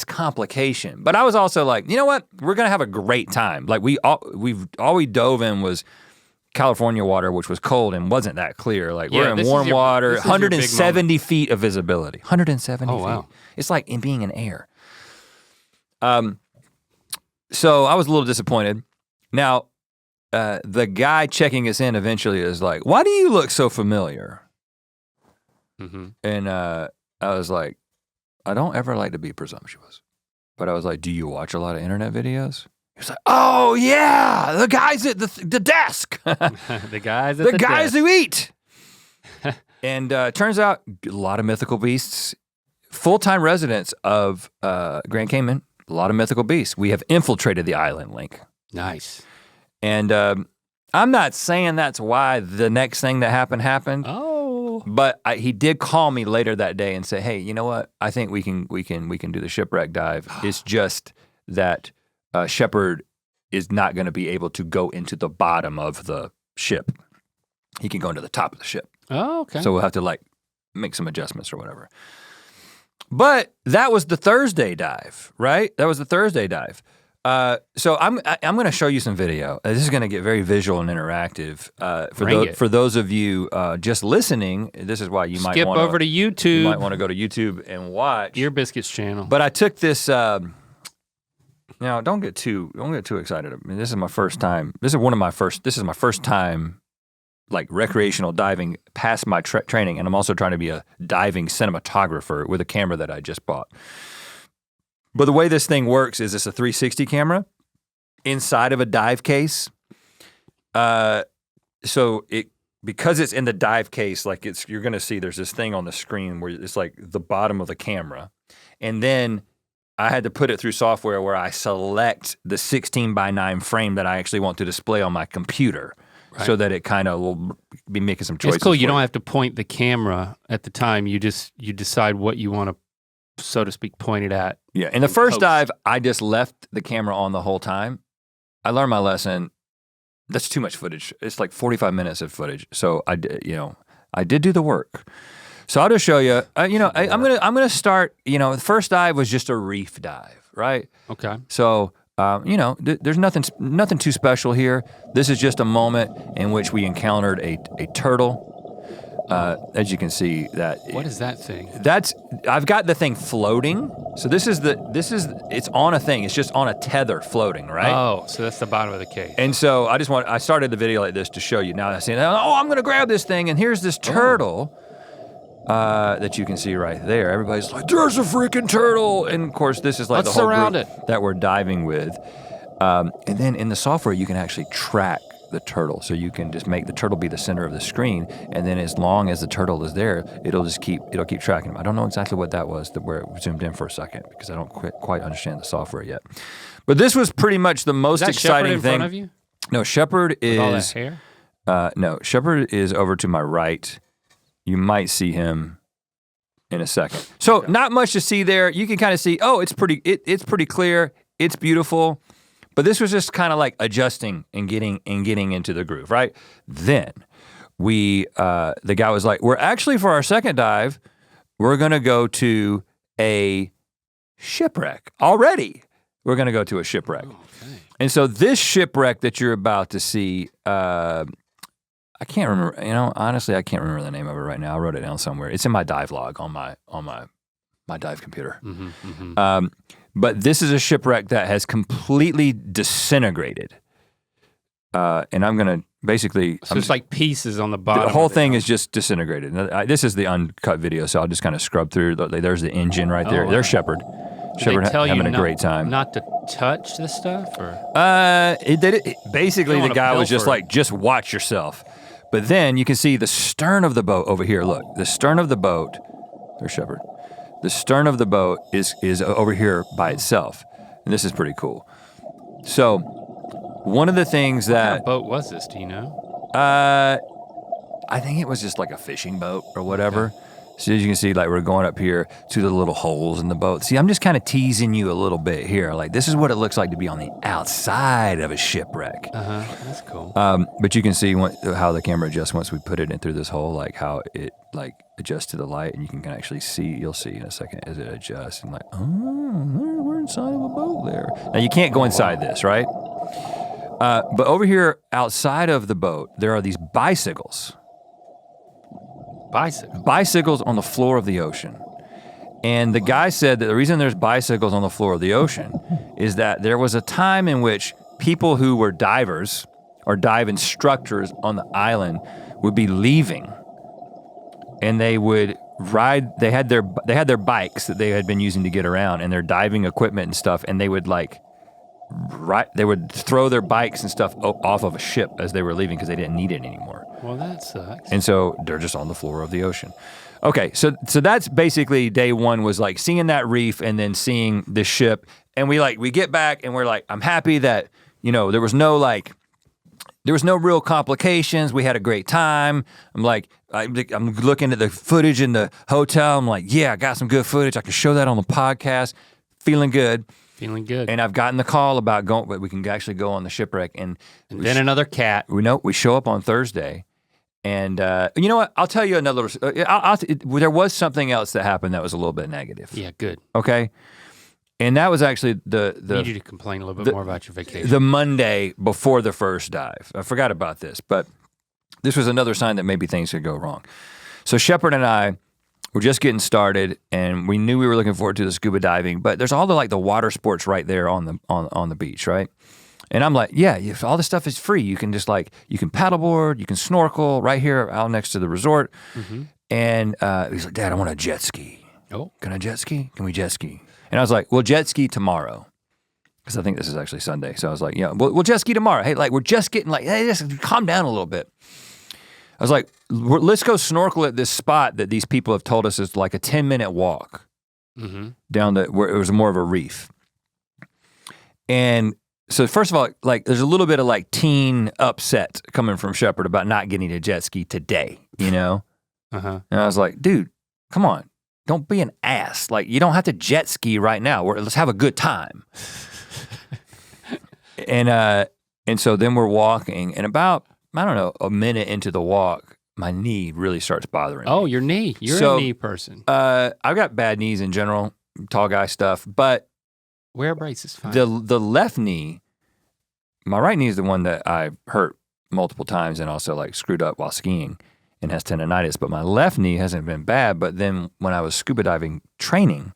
complication. But I was also like, you know what? We're gonna have a great time. Like all we dove in was California water, which was cold and wasn't that clear. Like we're in warm water, 170 feet of visibility. 170 feet. Wow. It's like in being in air. So I was a little disappointed. Now, the guy checking us in eventually is like, "Why do you look so familiar?" Mm-hmm. And I was like, I don't ever like to be presumptuous, but I was like, "Do you watch a lot of internet videos?" He was like, "Oh yeah, the guys at the desk, the guys at the guys desk. who eat." And turns out a lot of mythical beasts, full-time residents of Grand Cayman. A lot of mythical beasts. We have infiltrated the island, Link. Nice. And I'm not saying that's why the next thing that happened. Oh. But he did call me later that day and say, "Hey, you know what? I think we can do the Shipwreck dive. It's just that Shepard is not going to be able to go into the bottom of the ship. He can go into the top of the ship. Oh, okay. So we'll have to like make some adjustments or whatever." But that was the Thursday dive, right? That was the Thursday dive. So I'm going to show you some video. This is going to get very visual and interactive. For those of you just listening, this is why you might skip over to YouTube. You might want to go to YouTube and watch your Biscuits channel. But I took this. Don't get too excited. I mean, this is my first time. This is my first time. Like recreational diving past my training, and I'm also trying to be a diving cinematographer with a camera that I just bought. But the way this thing works is it's a 360 camera inside of a dive case. So because it's in the dive case, like you're gonna see there's this thing on the screen where it's like the bottom of the camera. And then I had to put it through software where I select the 16:9 frame that I actually want to display on my computer. Right. So that it kind of will be making some choices. It's cool, you don't have to point the camera at the time, you decide what you want to, so to speak, point it at. Yeah, in the first dive, I just left the camera on the whole time. I learned my lesson. That's too much footage. It's like 45 minutes of footage. So I did do the work. So I'll just show you. I'm gonna start. The first dive was just a reef dive, right? Okay. So there's nothing too special here. This is just a moment in which we encountered a turtle. As you can see, what is that thing? I've got the thing floating. So it's on a thing. It's just on a tether floating, right? Oh, so that's the bottom of the case. And so I started the video like this to show you. Now I'm saying, I'm gonna grab this thing, and here's this turtle that you can see right there. Everybody's like, there's a freaking turtle. And of course, this is like the whole group that we're diving with. And then in the software, you can actually track the turtle. So you can just make the turtle be the center of the screen, and then as long as the turtle is there, it'll keep tracking them. I don't know exactly what that was, where it zoomed in for a second, because I don't quite understand the software yet. But this was pretty much the most exciting Shepard thing. In front of you? No, Shepard is. With all that hair? No, Shepard is over to my right. You might see him in a second. So not much to see there. You can kind of see, it's pretty clear. It's beautiful. But this was just kind of like adjusting and getting into the groove, right? Then the guy was like, we're actually, for our second dive, we're gonna go to a shipwreck already. We're gonna go to a shipwreck. Oh, okay. And so this shipwreck that you're about to see, I can't remember, honestly, I can't remember the name of it right now. I wrote it down somewhere. It's in my dive log on my dive computer. Mm-hmm, mm-hmm. But this is a shipwreck that has completely disintegrated. And I'm gonna basically— So it's like pieces on the bottom. The whole thing is just disintegrated. This is the uncut video, so I'll just kind of scrub through. There's the engine right there. There's Shepard. Shepard having a great time. Not to touch this stuff, or? Basically the guy was just like, just watch yourself. But then you can see the stern of the boat over here. Look, the stern of the boat, there's Shepard. The stern of the boat is over here by itself. And this is pretty cool. So one of the things that— What kind of boat was this, do you know? I think it was just like a fishing boat or whatever. Okay. So as you can see, like we're going up here to the little holes in the boat. See, I'm just kind of teasing you a little bit here. Like this is what it looks like to be on the outside of a shipwreck. That's cool. But you can see how the camera adjusts once we put it in through this hole, like how it like adjusts to the light, and you can actually see, you'll see in a second as it adjusts, and like, we're inside of a boat there. Now you can't go inside this, right? But over here outside of the boat, there are these bicycles. Bicycles on the floor of the ocean. And the guy said that the reason there's bicycles on the floor of the ocean is that there was a time in which people who were divers or dive instructors on the island would be leaving, and they would ride, they had their bikes that they had been using to get around, and their diving equipment and stuff, and they would they would throw their bikes and stuff off of a ship as they were leaving because they didn't need it anymore. Well, that sucks. And so they're just on the floor of the ocean. Okay, so that's basically day one, was like seeing that reef and then seeing the ship. And we get back and we're like, I'm happy that, there was no real complications. We had a great time. I'm looking at the footage in the hotel. I'm like, yeah, I got some good footage. I can show that on the podcast. Feeling good. And I've gotten the call about but we can actually go on the shipwreck. And then another cat. We show up on Thursday. And you know what? I'll tell you another. There was something else that happened that was a little bit negative. Yeah, good. Okay, and that was actually the I need you to complain a little bit more about your vacation. The Monday before the first dive. I forgot about this, but this was another sign that maybe things could go wrong. So Shepard and I were just getting started, and we knew we were looking forward to the scuba diving. But there's all the water sports right there on the beach, right? And I'm like, yeah, all this stuff is free. You can just you can paddleboard, you can snorkel right here out next to the resort. Mm-hmm. And he's like, Dad, I want a jet ski. Oh. Can I jet ski? Can we jet ski? And I was like, we'll jet ski tomorrow. Because I think this is actually Sunday. So I was like, yeah, we'll jet ski tomorrow. Hey, like we're just getting like, hey, just calm down a little bit. I was like, let's go snorkel at this spot that these people have told us is like a 10-minute walk down where it was more of a reef. And so first of all, like there's a little bit of like teen upset coming from Shepard about not getting to jet ski today, you know? And I was like, dude, come on, don't be an ass. Like you don't have to jet ski right now. Let's have a good time. And so then we're walking, and about, I don't know, a minute into the walk, my knee really starts bothering me. Oh, your knee. You're a knee person. I've got bad knees in general, tall guy stuff, but wear a brace is fine. The left knee, my right knee is the one that I hurt multiple times and also like screwed up while skiing and has tendonitis, but my left knee hasn't been bad. But then when I was scuba diving training,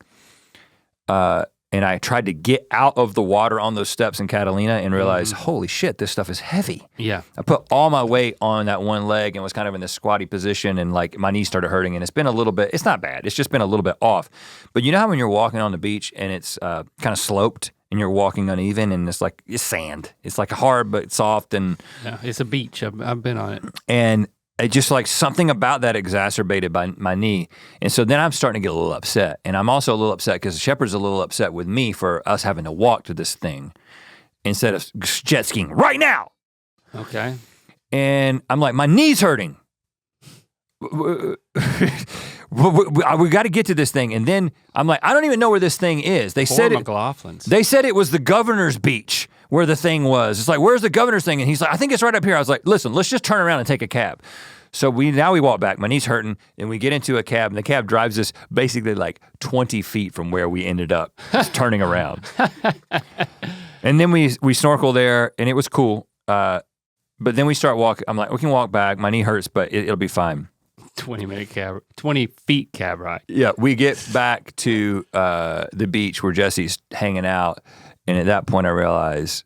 and I tried to get out of the water on those steps in Catalina and realized, holy shit, this stuff is heavy. Yeah. I put all my weight on that one leg and was kind of in this squatty position, and like my knee started hurting, and it's been a little bit, it's not bad, it's just been a little bit off. But you know how when you're walking on the beach and it's kind of sloped and you're walking uneven and it's sand. It's like hard but soft and. Yeah, it's a beach, I've been on it. And it just like something about that exacerbated my knee. And so then I'm starting to get a little upset. And I'm also a little upset because Shepard's a little upset with me for us having to walk to this thing instead of jet skiing right now. Okay. And I'm like, my knee's hurting. We got to get to this thing. And then I'm like, I don't even know where this thing is. They said it was the governor's beach where the thing was. It's like, where's the governor's thing? And he's like, I think it's right up here. I was like, listen, let's just turn around and take a cab. So now we walk back, my knee's hurting, and we get into a cab, and the cab drives us basically like 20 feet from where we ended up, just turning around. And then we snorkel there, and it was cool. But then we start walking. I'm like, we can walk back. My knee hurts, but it'll be fine. 20 feet cab ride. Yeah, we get back to the beach where Jesse's hanging out, and at that point I realized,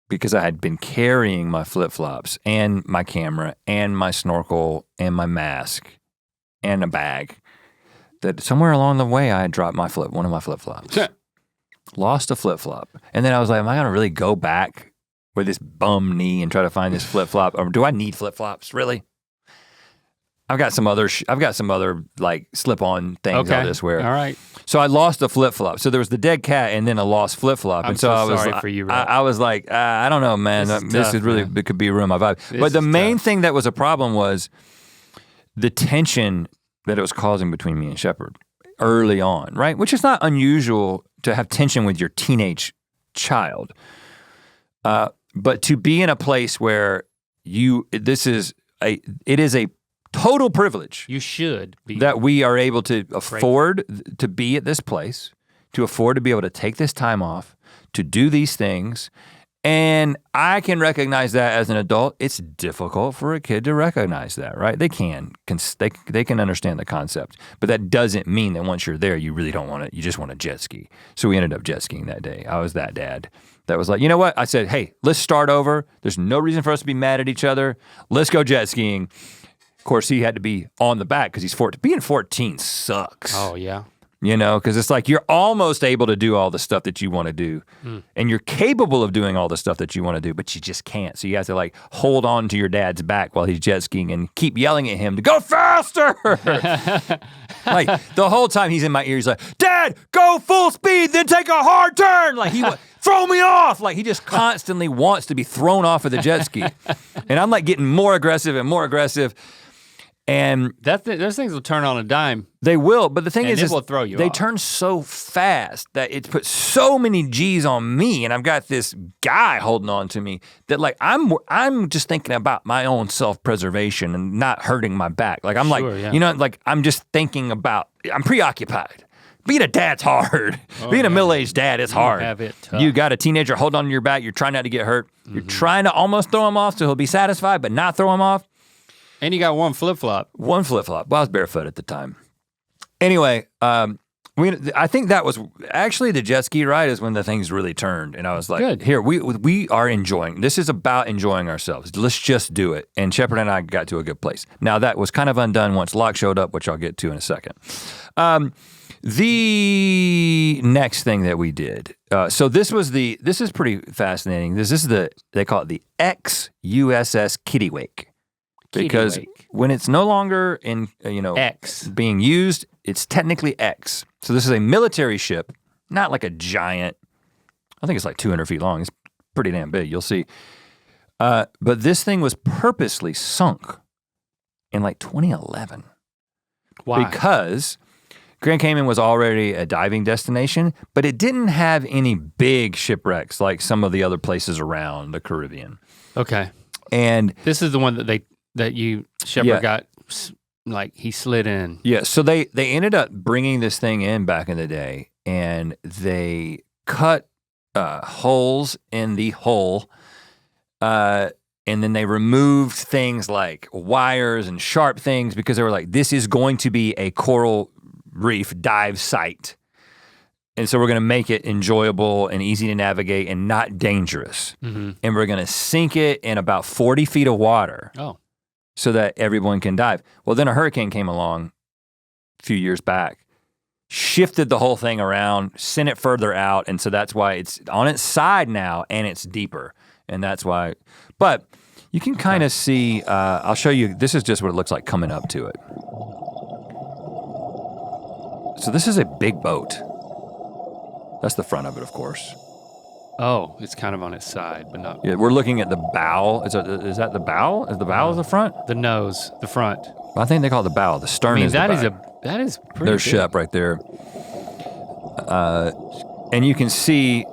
because I had been carrying my flip-flops and my camera and my snorkel and my mask and a bag, that somewhere along the way I had dropped one of my flip-flops. Lost a flip-flop. And then I was like, am I gonna really go back with this bum knee and try to find this flip-flop? Or do I need flip-flops, really? I've got some other like slip-on things I'll just wear. All right. So I lost a flip-flop. So there was the dead cat and then a lost flip-flop. And so I was sorry for you, Rhett. I was like, I don't know, man. This is really, it could be ruin my vibe. But the main thing that was a problem was the tension that it was causing between me and Shepard early on, right? Which is not unusual to have tension with your teenage child. But to be in a place where it is a total privilege. You should be. That we are able to afford to be at this place, to afford to be able to take this time off, to do these things. And I can recognize that as an adult. It's difficult for a kid to recognize that, right? They can understand the concept, but that doesn't mean that once you're there, you really don't want to, you just want to jet ski. So we ended up jet skiing that day. I was that dad that was like, you know what? I said, hey, let's start over. There's no reason for us to be mad at each other. Let's go jet skiing. Of course, he had to be on the back because he's 14. Being 14 sucks. Oh, yeah. You know, because it's like you're almost able to do all the stuff that you want to do. And you're capable of doing all the stuff that you want to do, but you just can't. So you have to like hold on to your dad's back while he's jet skiing and keep yelling at him to go faster. Like the whole time he's in my ear, he's like, Dad, go full speed, then take a hard turn. Like throw me off. Like he just constantly wants to be thrown off of the jet ski. And I'm like getting more aggressive and more aggressive. And those things will turn on a dime. They will, but the thing is, will throw you they off. Turn so fast that it puts so many G's on me, and I've got this guy holding on to me that like I'm just thinking about my own self-preservation and not hurting my back. Like I'm you know, like I'm just thinking about, I'm preoccupied. Being a dad's hard. Being a middle-aged dad is hard. Have it tough. You got a teenager holding on to your back, you're trying not to get hurt. You're trying to almost throw him off so he'll be satisfied, but not throw him off. And you got one flip-flop. One flip-flop. Well, I was barefoot at the time. Anyway, I think that was actually the jet ski ride is when the things really turned. And I was like, good. Here, we are enjoying. This is about enjoying ourselves. Let's just do it. And Shepard and I got to a good place. Now that was kind of undone once Locke showed up, which I'll get to in a second. The next thing that we did, so this is pretty fascinating. They call it the ex-USS Kittiwake. Because when it's no longer in, X being used, it's technically X. So this is a military ship, not like a giant, I think it's like 200 feet long. It's pretty damn big, you'll see. But this thing was purposely sunk in like 2011. Why? Because Grand Cayman was already a diving destination, but it didn't have any big shipwrecks like some of the other places around the Caribbean. Okay. And this is the one that Shepard got, like he slid in. Yeah, so they ended up bringing this thing in back in the day, and they cut holes in the hull, and then they removed things like wires and sharp things because they were like, this is going to be a coral reef dive site. And so we're gonna make it enjoyable and easy to navigate and not dangerous. Mm-hmm. And we're gonna sink it in about 40 feet of water. Oh. So that everyone can dive. Well, then a hurricane came along a few years back, shifted the whole thing around, sent it further out, and so that's why it's on its side now and it's deeper. And that's why, but you can kind of see, I'll show you, this is just what it looks like coming up to it. So this is a big boat. That's the front of it, of course. Oh, it's kind of on its side, but not. Yeah, we're looking at the bow. Is that the bow? Is the bow the front? The nose, the front. I think they call it the bow. The stern is the back. That is pretty There's big. Shep right there. And you can see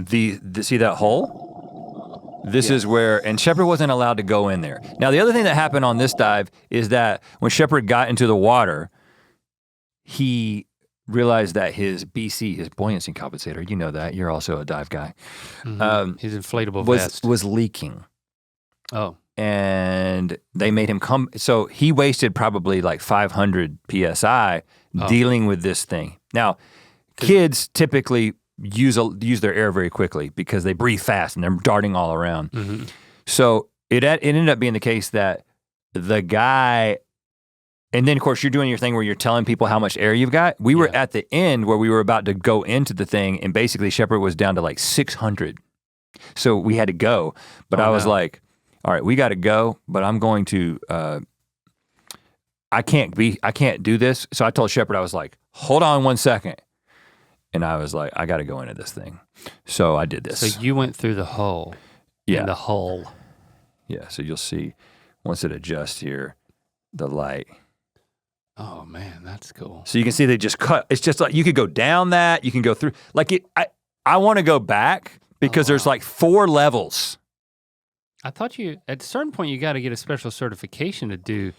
see that hole? This is where, and Shepard wasn't allowed to go in there. Now the other thing that happened on this dive is that when Shepard got into the water, he realized that his BC, his buoyancy compensator, you know that, you're also a dive guy. Mm-hmm. His inflatable vest. Was leaking. Oh. And they made him come, so he wasted probably like 500 PSI dealing with this thing. Now, kids typically use their air very quickly because they breathe fast and they're darting all around. Mm-hmm. So it ended up being the case that the guy, and then of course you're doing your thing where you're telling people how much air you've got. We were at the end where we were about to go into the thing and basically Shepard was down to like 600. So we had to go, but I was like, all right, we got to go, but I'm going to, I can't do this. So I told Shepard, I was like, hold on 1 second. And I was like, I got to go into this thing. So I did this. So you went through the hole. Yeah. In the hull. Yeah, so you'll see once it adjusts here, the light. Oh man, that's cool. So you can see they just cut, it's just like, you could go down that, you can go through, like I want to go back because there's like 4 levels. I thought at a certain point you got to get a special certification to do.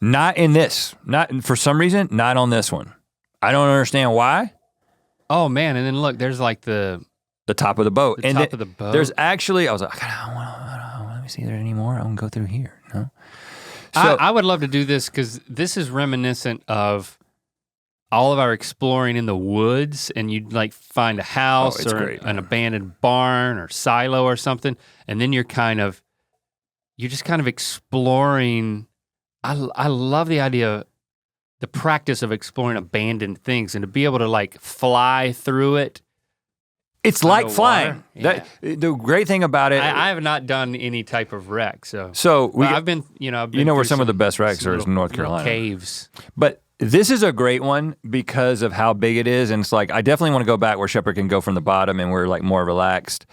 Not in this, for some reason, not on this one. I don't understand why. Oh man, and then look, there's like the top of the boat. The top of the boat. There's actually, I was like, I don't want to, let me see there anymore. I'm gonna go through here, no? So, I would love to do this because this is reminiscent of all of our exploring in the woods, and you'd like find a house or an abandoned barn or silo or something, and then you're just kind of exploring. I love the idea, the practice of exploring abandoned things, and to be able to like fly through it. It's like flying. Yeah. The great thing about it. I have not done any type of wreck, so I've been where some of the best wrecks are in North Carolina. Caves. But this is a great one because of how big it is, and it's like I definitely want to go back where Shepard can go from the bottom and we're like more relaxed.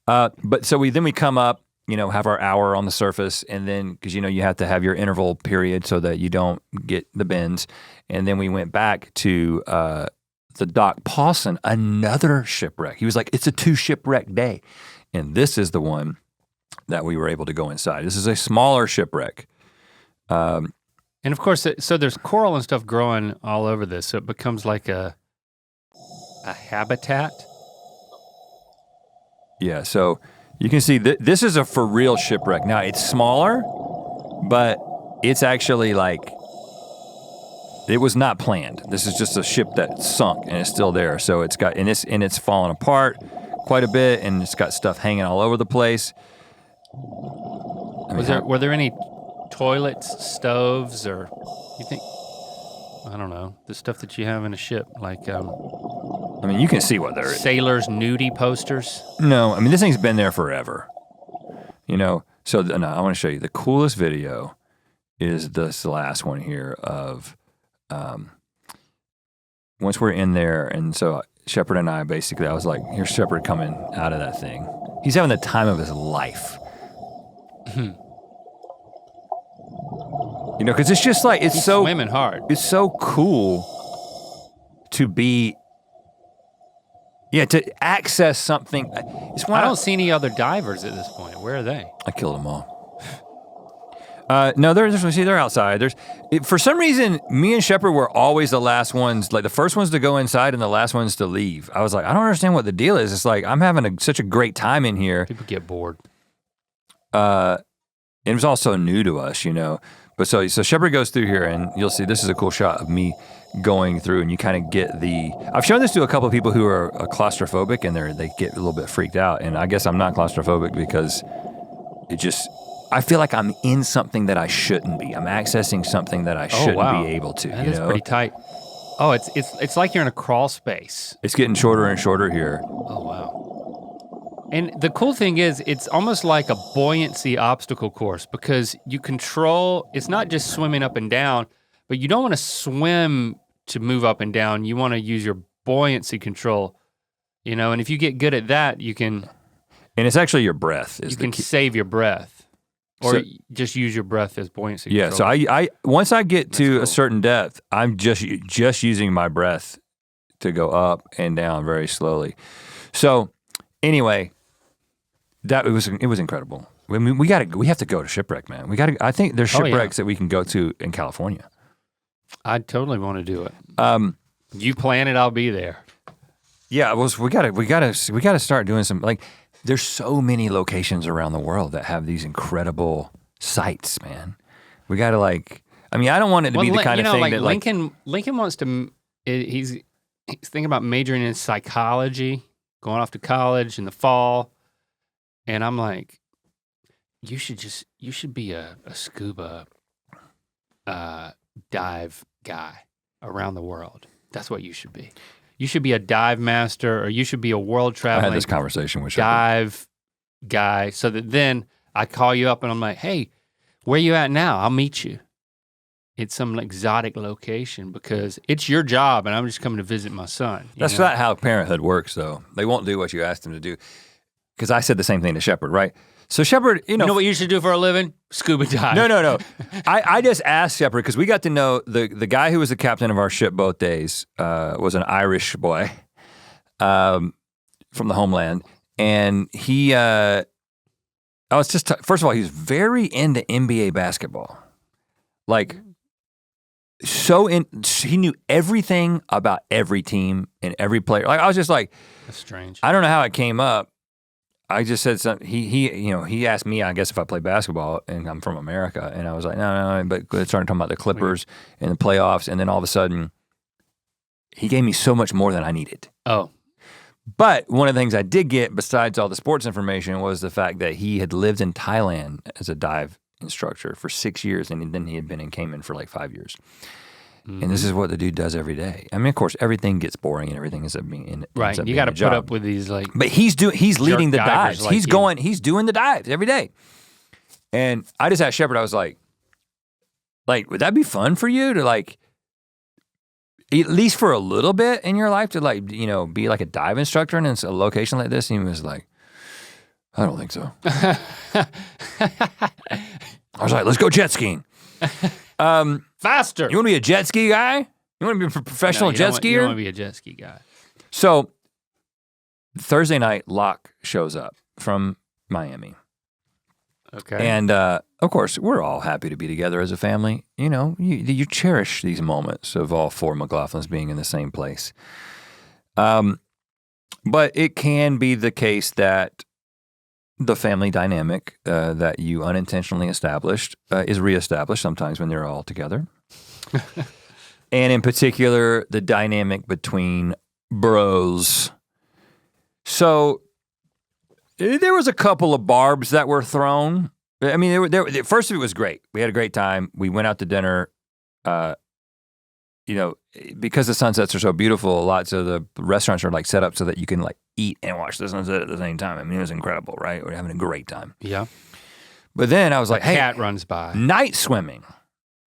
But so we come up, have our hour on the surface, and then because you have to have your interval period so that you don't get the bends, and then we went back to the dock. Pawson, another shipwreck. He was like, it's a 2 shipwreck day, and this is the one that we were able to go inside. This is a smaller shipwreck. And of course, so there's coral and stuff growing all over this, so it becomes like a habitat. Yeah, so you can see this is a for real shipwreck. Now it's smaller, but it's actually like, it was not planned. This is just a ship that sunk and it's still there. So it's got, and it's fallen apart quite a bit, and it's got stuff hanging all over the place. Were there any toilets, stoves, or you think? I don't know, the stuff that you have in a ship, like I mean, you can see what they're sailors' nudie posters. No, I mean this thing's been there forever. You know, so no, I want to show you the coolest video is this last one here of once we're in there, and so Shepard and I basically, I was like, here's Shepard coming out of that thing. He's having the time of his life. You know, because it's just like, He's swimming hard. It's so cool to be, to access something. It's I don't see any other divers at this point. Where are they? I killed them all. No, they're outside. For some reason, me and Shepard were always the last ones, like the first ones to go inside and the last ones to leave. I was like, I don't understand what the deal is. It's like, I'm having such a great time in here. People get bored. It was also new to us, you know. But so Shepard goes through here, and you'll see this is a cool shot of me going through, and you kind of get I've shown this to a couple of people who are claustrophobic, and they get a little bit freaked out, and I guess I'm not claustrophobic because I feel like I'm in something that I shouldn't be. I'm accessing something that I shouldn't be able to. That is pretty tight. Oh, it's like you're in a crawl space. It's getting shorter and shorter here. Oh, wow. And the cool thing is, it's almost like a buoyancy obstacle course because you control, it's not just swimming up and down, but you don't want to swim to move up and down. You want to use your buoyancy control, you know, and if you get good at that, you can. And it's actually your breath. You can save your breath or just use your breath as buoyancy control. Yeah, so I once I get to a certain depth, I'm just using my breath to go up and down very slowly. So anyway, it was incredible. I mean, we have to go to Shipwreck, man. I think there's shipwrecks that we can go to in California. I totally want to do it. You plan it, I'll be there. Yeah, we gotta start doing some, like, there's so many locations around the world that have these incredible sites, man. We gotta I don't want it to be the kind of thing that Lincoln wants to, he's thinking about majoring in psychology, going off to college in the fall. And I'm like, you should be a scuba dive guy around the world. That's what you should be. You should be a dive master, or you should be a world traveling. I had this conversation with dive guy, so that then I call you up and I'm like, hey, where you at now? I'll meet you. It's some exotic location because it's your job and I'm just coming to visit my son. That's not how parenthood works, though. They won't do what you ask them to do. Because I said the same thing to Shepard, right? So Shepard, you know what you should do for a living? Scuba dive. No. I just asked Shepard because we got to know the guy who was the captain of our ship both days was an Irish boy from the homeland, and he. I was just first of all, he was very into NBA basketball, like he knew everything about every team and every player. Like I was just like, that's strange. I don't know how it came up. I just said something. He asked me, I guess, if I play basketball, and I'm from America, and I was like, no. But started talking about the Clippers and the playoffs, and then all of a sudden, he gave me so much more than I needed. Oh. But one of the things I did get, besides all the sports information, was the fact that he had lived in Thailand as a dive instructor for 6 years, and then he had been in Cayman for like 5 years. Mm-hmm. And this is what the dude does every day. I mean, of course, everything gets boring and everything is right. You got to put up with these like. But he's leading the dives. Like he's doing the dives every day. And I just asked Shepard. I was like, would that be fun for you to like, at least for a little bit in your life, to like, be like a dive instructor in a location like this? And he was like, I don't think so. I was like, let's go jet skiing. Faster. You want to be a jet ski guy? You want to be a professional jet skier? You don't want to be a jet ski guy. So Thursday night, Locke shows up from Miami. Okay. And of course, we're all happy to be together as a family. You cherish these moments of all four McLaughlins being in the same place. But it can be the case that the family dynamic that you unintentionally established is reestablished sometimes when they're all together. And in particular, the dynamic between bros. So there was a couple of barbs that were thrown. I mean, first of it was great. We had a great time. We went out to dinner. because the sunsets are so beautiful, lots of the restaurants are like set up so that you can like eat and watch the sunset at the same time. I mean, it was incredible, right? We're having a great time. Yeah. But then I was like, hey, cat runs by. Night swimming.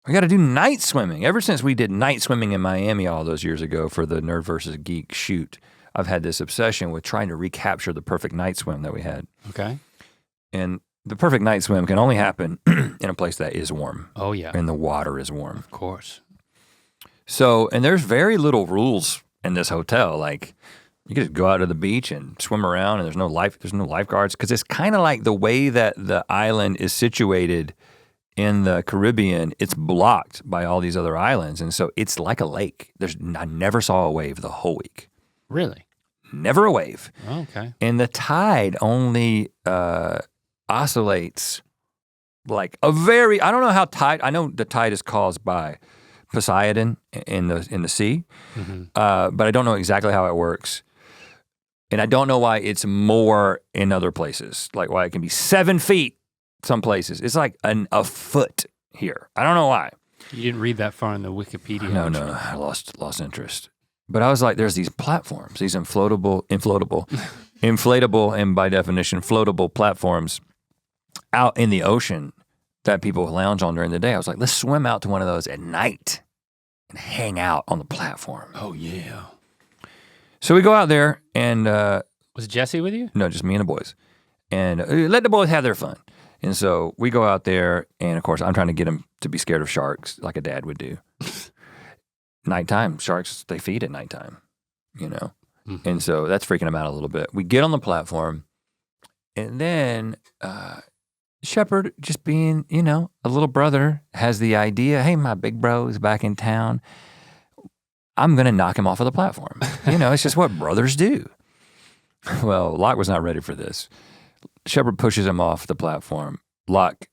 We got to do night swimming. Ever since we did night swimming in Miami all those years ago for the Nerd versus Geek shoot, I've had this obsession with trying to recapture the perfect night swim that we had. Okay. And the perfect night swim can only happen in a place that is warm. Oh, yeah. And the water is warm. Of course. So, and there's very little rules in this hotel. Like, you can just go out to the beach and swim around, and there's no lifeguards, because it's kind of like the way that the island is situated in the Caribbean. It's blocked by all these other islands, and so it's like a lake. I never saw a wave the whole week. Really? Never a wave. Okay. And the tide only oscillates like I don't know how tide. I know the tide is caused by Poseidon in the sea, but I don't know exactly how it works. And I don't know why it's more in other places, like why it can be 7 feet some places. It's like a foot here. I don't know why. You didn't read that far in the Wikipedia. No, I lost interest. But I was like, there's these platforms, these inflatable, and by definition, floatable platforms out in the ocean that people lounge on during the day. I was like, let's swim out to one of those at night and hang out on the platform. Oh, yeah. So we go out there and... was Jesse with you? No, just me and the boys. And let the boys have their fun. And so we go out there, and of course, I'm trying to get them to be scared of sharks like a dad would do. Nighttime, sharks, they feed at nighttime, And so that's freaking them out a little bit. We get on the platform, and then Shepard, just being, a little brother, has the idea, hey, my big bro is back in town. I'm gonna knock him off of the platform. It's just what brothers do. Well, Locke was not ready for this. Shepard pushes him off the platform. Locke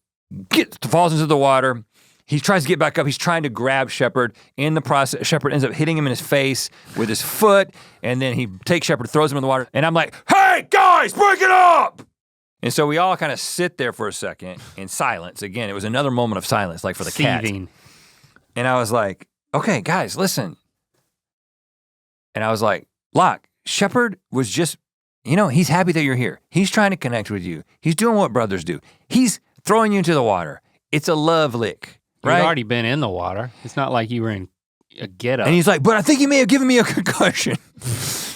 falls into the water. He tries to get back up. He's trying to grab Shepard. In the process, Shepard ends up hitting him in his face with his foot, and then he takes Shepard, throws him in the water, and I'm like, hey, guys, break it up! And so we all kind of sit there for a second in silence. Again, it was another moment of silence, like for the Seething. cat. And I was like, okay, guys, listen. And I was like, Locke, Shepard was just, he's happy that you're here. He's trying to connect with you. He's doing what brothers do. He's throwing you into the water. It's a love lick. Right? You'd already been in the water. It's not like you were in a get-up. And he's like, but I think he may have given me a concussion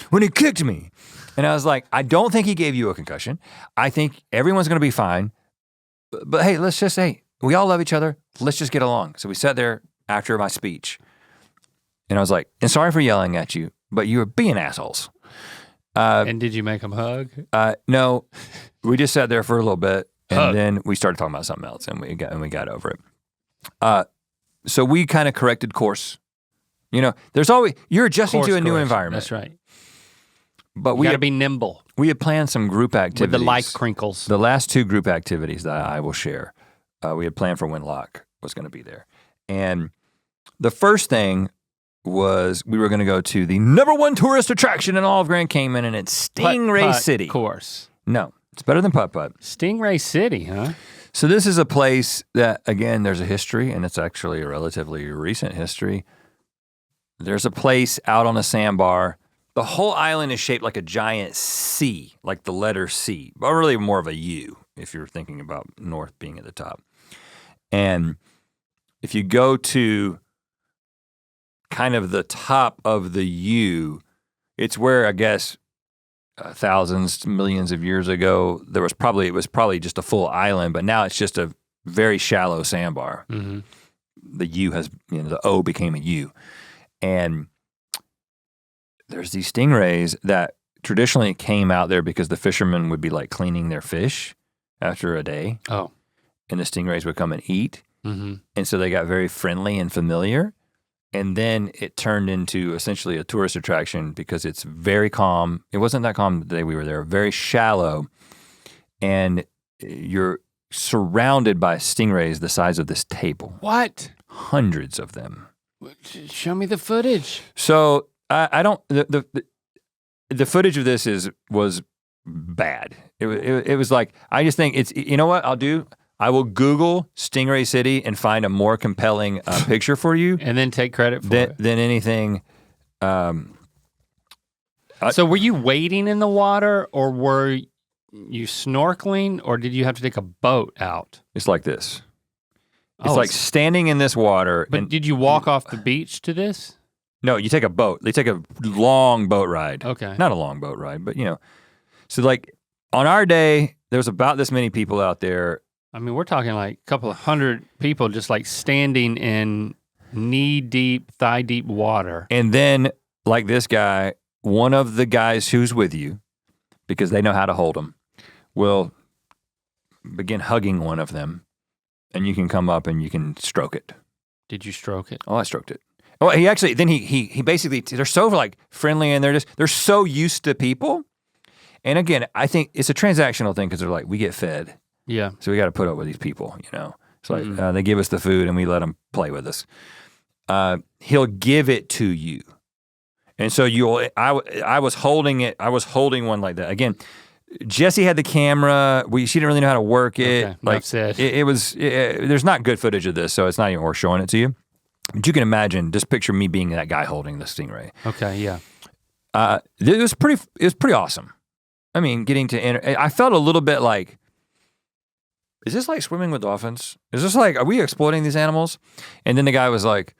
when he kicked me. And I was like, I don't think he gave you a concussion. I think everyone's gonna be fine. But hey, let's just say, we all love each other. Let's just get along. So we sat there after my speech. And I was like, and sorry for yelling at you, but you were being assholes. And did you make him hug? No, we just sat there for a little bit. And then we started talking about something else, and we got over it. So we kind of corrected course. There's always, you're adjusting to a new environment. That's right. But we gotta be nimble. We had planned some group activities. With the life crinkles. The last 2 group activities that I will share, we had planned for when Locke was gonna be there. And the first thing was we were gonna go to the #1 tourist attraction in all of Grand Cayman, and it's Stingray City. Of course. No, it's better than Putt Putt. Stingray City, huh? So this is a place that, again, there's a history, and it's actually a relatively recent history. There's a place out on a sandbar. The whole island is shaped like a giant C, like the letter C, but really more of a U, if you're thinking about north being at the top. And if you go to kind of the top of the U, it's where, I guess, thousands, millions of years ago, it was probably just a full island, but now it's just a very shallow sandbar. Mm-hmm. The U has, the O became a U. And there's these stingrays that traditionally came out there because the fishermen would be like cleaning their fish after a day. Oh. And the stingrays would come and eat. Mm-hmm. And so they got very friendly and familiar. And then it turned into essentially a tourist attraction because it's very calm. It wasn't that calm the day we were there, very shallow. And you're surrounded by stingrays the size of this table. What? Hundreds of them. Show me the footage. So I don't, the footage of this was bad. It was like, I just think it's, you know what I'll do? I will Google Stingray City and find a more compelling picture for you. And then take credit for it. Than anything. So were you wading in the water, or were you snorkeling, or did you have to take a boat out? It's like this. It's like standing in this water. But did you walk off the beach to this? No, you take a boat. They take a long boat ride. Okay. Not a long boat ride, but So like on our day, there's about this many people out there. I mean, we're talking like a couple of hundred people just like standing in knee-deep, thigh-deep water. And then like this guy, one of the guys who's with you, because they know how to hold them, will begin hugging one of them. And you can come up and you can stroke it. Did you stroke it? Oh, I stroked it. Oh, he actually, then he basically, they're so like friendly and they're so used to people. And again, I think it's a transactional thing because they're like, we get fed. Yeah. So we got to put up with these people, It's like they give us the food and we let them play with us. He'll give it to you. And so I was holding it, I was holding one like that. Again, Jesse had the camera. She didn't really know how to work it. Okay, like said. There's not good footage of this, so it's not even worth showing it to you. But you can imagine, just picture me being that guy holding the stingray. Okay, yeah. It was pretty awesome. I mean, getting to I felt a little bit like, is this like swimming with dolphins? Is this like, are we exploiting these animals? And then the guy was like,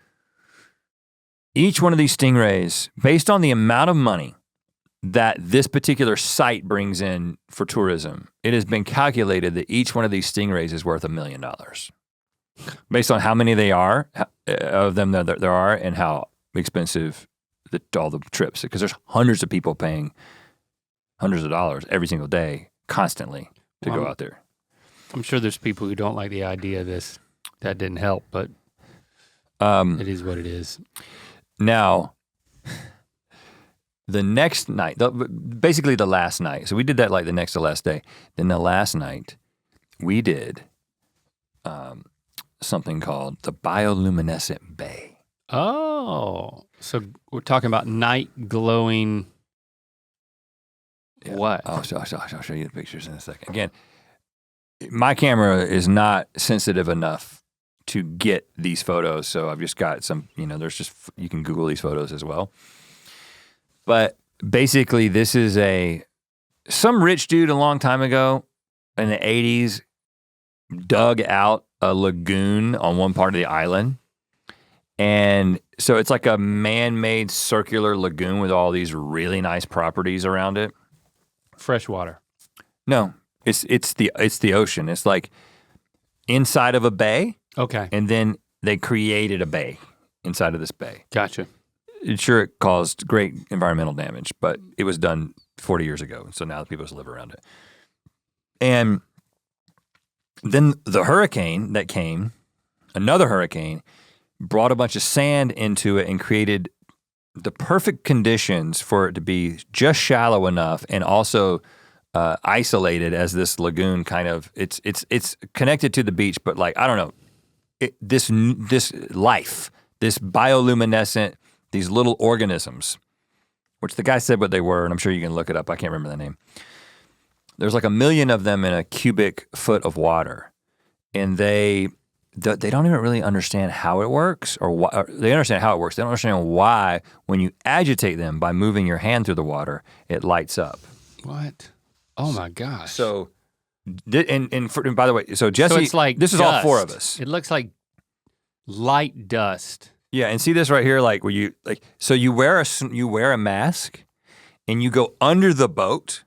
each one of these stingrays, based on the amount of money that this particular site brings in for tourism, it has been calculated that each one of these stingrays is worth $1 million. Based on how many they are, of them there are, and how expensive all the trips, because there's hundreds of people paying hundreds of dollars every single day, constantly, to go out there. I'm sure there's people who don't like the idea of this. That didn't help, but it is what it is. Now, the next night, basically the last night, so we did that like the next to last day. Then the last night, we did something called the bioluminescent bay. Oh, so we're talking about night glowing. Yeah. What? I'll show you the pictures in a second. Again, my camera is not sensitive enough to get these photos, so I've just got some, you can Google these photos as well. But basically, this is some rich dude a long time ago in the 80s dug out a lagoon on one part of the island. And so it's like a man-made circular lagoon with all these really nice properties around it. Fresh water. No, it's the ocean. It's like inside of a bay. Okay. And then they created a bay inside of this bay. Gotcha. Sure, it caused great environmental damage, but it was done 40 years ago, so now people just live around it. And then the hurricane that came, another hurricane, brought a bunch of sand into it and created the perfect conditions for it to be just shallow enough and also isolated as this lagoon kind of, it's connected to the beach, but like, I don't know, this life, this bioluminescent, these little organisms, which the guy said what they were, and I'm sure you can look it up. I can't remember the name. There's like 1 million of them in a cubic foot of water, and they don't even really understand how it works, or they understand how it works. They don't understand why, when you agitate them by moving your hand through the water, it lights up. What? Oh my gosh. So, and by the way, so Jesse, so it's like this is dust. all four of us. It looks like light dust. Yeah, and see this right here, like where you wear a mask, and you go under the boat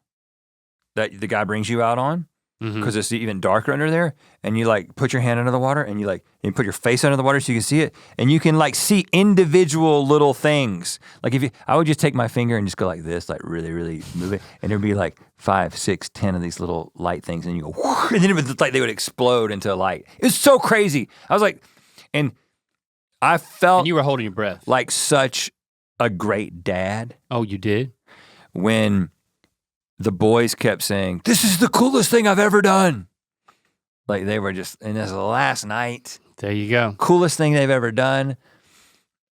that the guy brings you out on, because it's even darker under there, and you like put your hand under the water, and you put your face under the water so you can see it, and you can like see individual little things. Like I would just take my finger and just go like this, like really, really move it, and there'd be like 5, 6, 10 of these little light things, and you go, whoosh, and then it was like they would explode into light. It was so crazy. I was like, and I felt and you were holding your breath. Like such a great dad. Oh, you did? When the boys kept saying, "This is the coolest thing I've ever done." Like they were just, and this last night. There you go. Coolest thing they've ever done.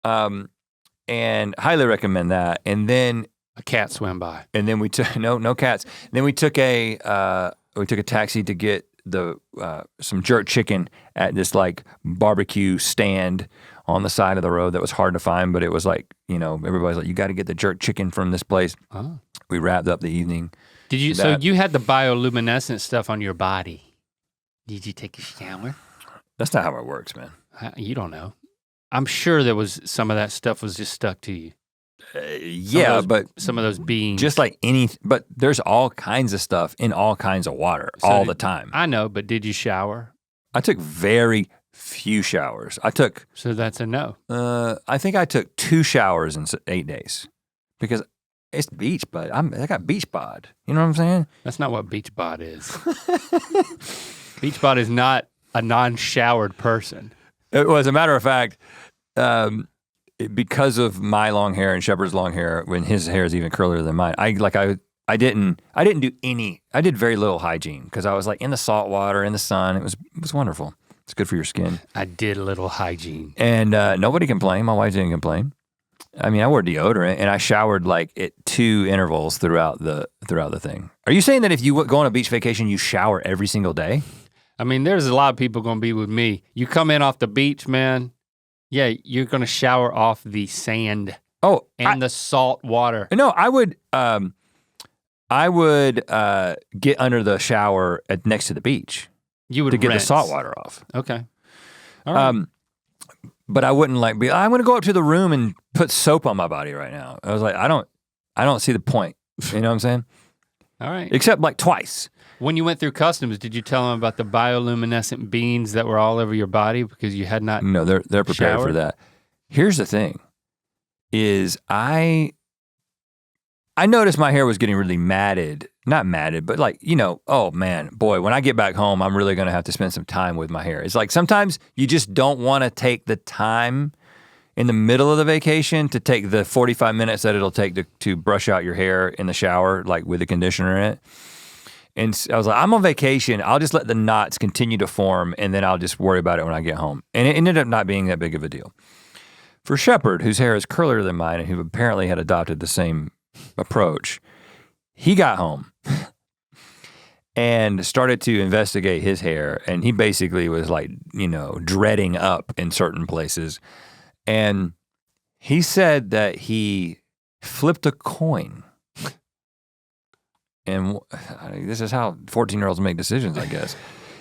And highly recommend that. And then a cat swam by. And then we took no cats. Then we took a taxi to get some jerk chicken at this like barbecue stand on the side of the road that was hard to find, but it was like, everybody's like, you got to get the jerk chicken from this place. Oh. We wrapped up the evening. Did you? So you had the bioluminescent stuff on your body. Did you take a shower? That's not how it works, man. You don't know. I'm sure there was some of that stuff was just stuck to you. But some of those beans. Just like but there's all kinds of stuff in all kinds of water the time. I know, but did you shower? I took very few showers. So that's a no. I think I took 2 showers in 8 days because it's beach, but I got beach bod. You know what I'm saying? That's not what beach bod is. Beach bod is not a non-showered person. Well, as a matter of fact, because of my long hair and Shepard's long hair, when his hair is even curlier than mine, I did very little hygiene because I was like in the salt water, in the sun. It was wonderful. It's good for your skin. I did a little hygiene. And nobody complained. My wife didn't complain. I mean, I wore deodorant and I showered like at 2 intervals throughout the thing. Are you saying that if you go on a beach vacation, you shower every single day? I mean, there's a lot of people gonna be with me. You come in off the beach, man. Yeah, you're gonna shower off the sand. And the salt water. No, I would get under the shower next to the beach. You would to get the salt water off. Okay. All right. But I wouldn't I'm gonna go up to the room and put soap on my body right now. I was like, I don't see the point. You know what I'm saying? All right. Except like twice. When you went through customs, did you tell them about the bioluminescent beans that were all over your body because you had not No, they're prepared for that. Here's the thing, is I noticed my hair was getting really matted. Not matted, but like, oh man, boy, when I get back home, I'm really gonna have to spend some time with my hair. It's like sometimes you just don't wanna take the time in the middle of the vacation to take the 45 minutes that it'll take to brush out your hair in the shower, like with the conditioner in it. And I was like, I'm on vacation, I'll just let the knots continue to form and then I'll just worry about it when I get home. And it ended up not being that big of a deal. For Shepard, whose hair is curlier than mine and who apparently had adopted the same approach, he got home and started to investigate his hair. And he basically was like, dreading up in certain places. And he said that he flipped a coin. And this is how 14-year-olds make decisions, I guess.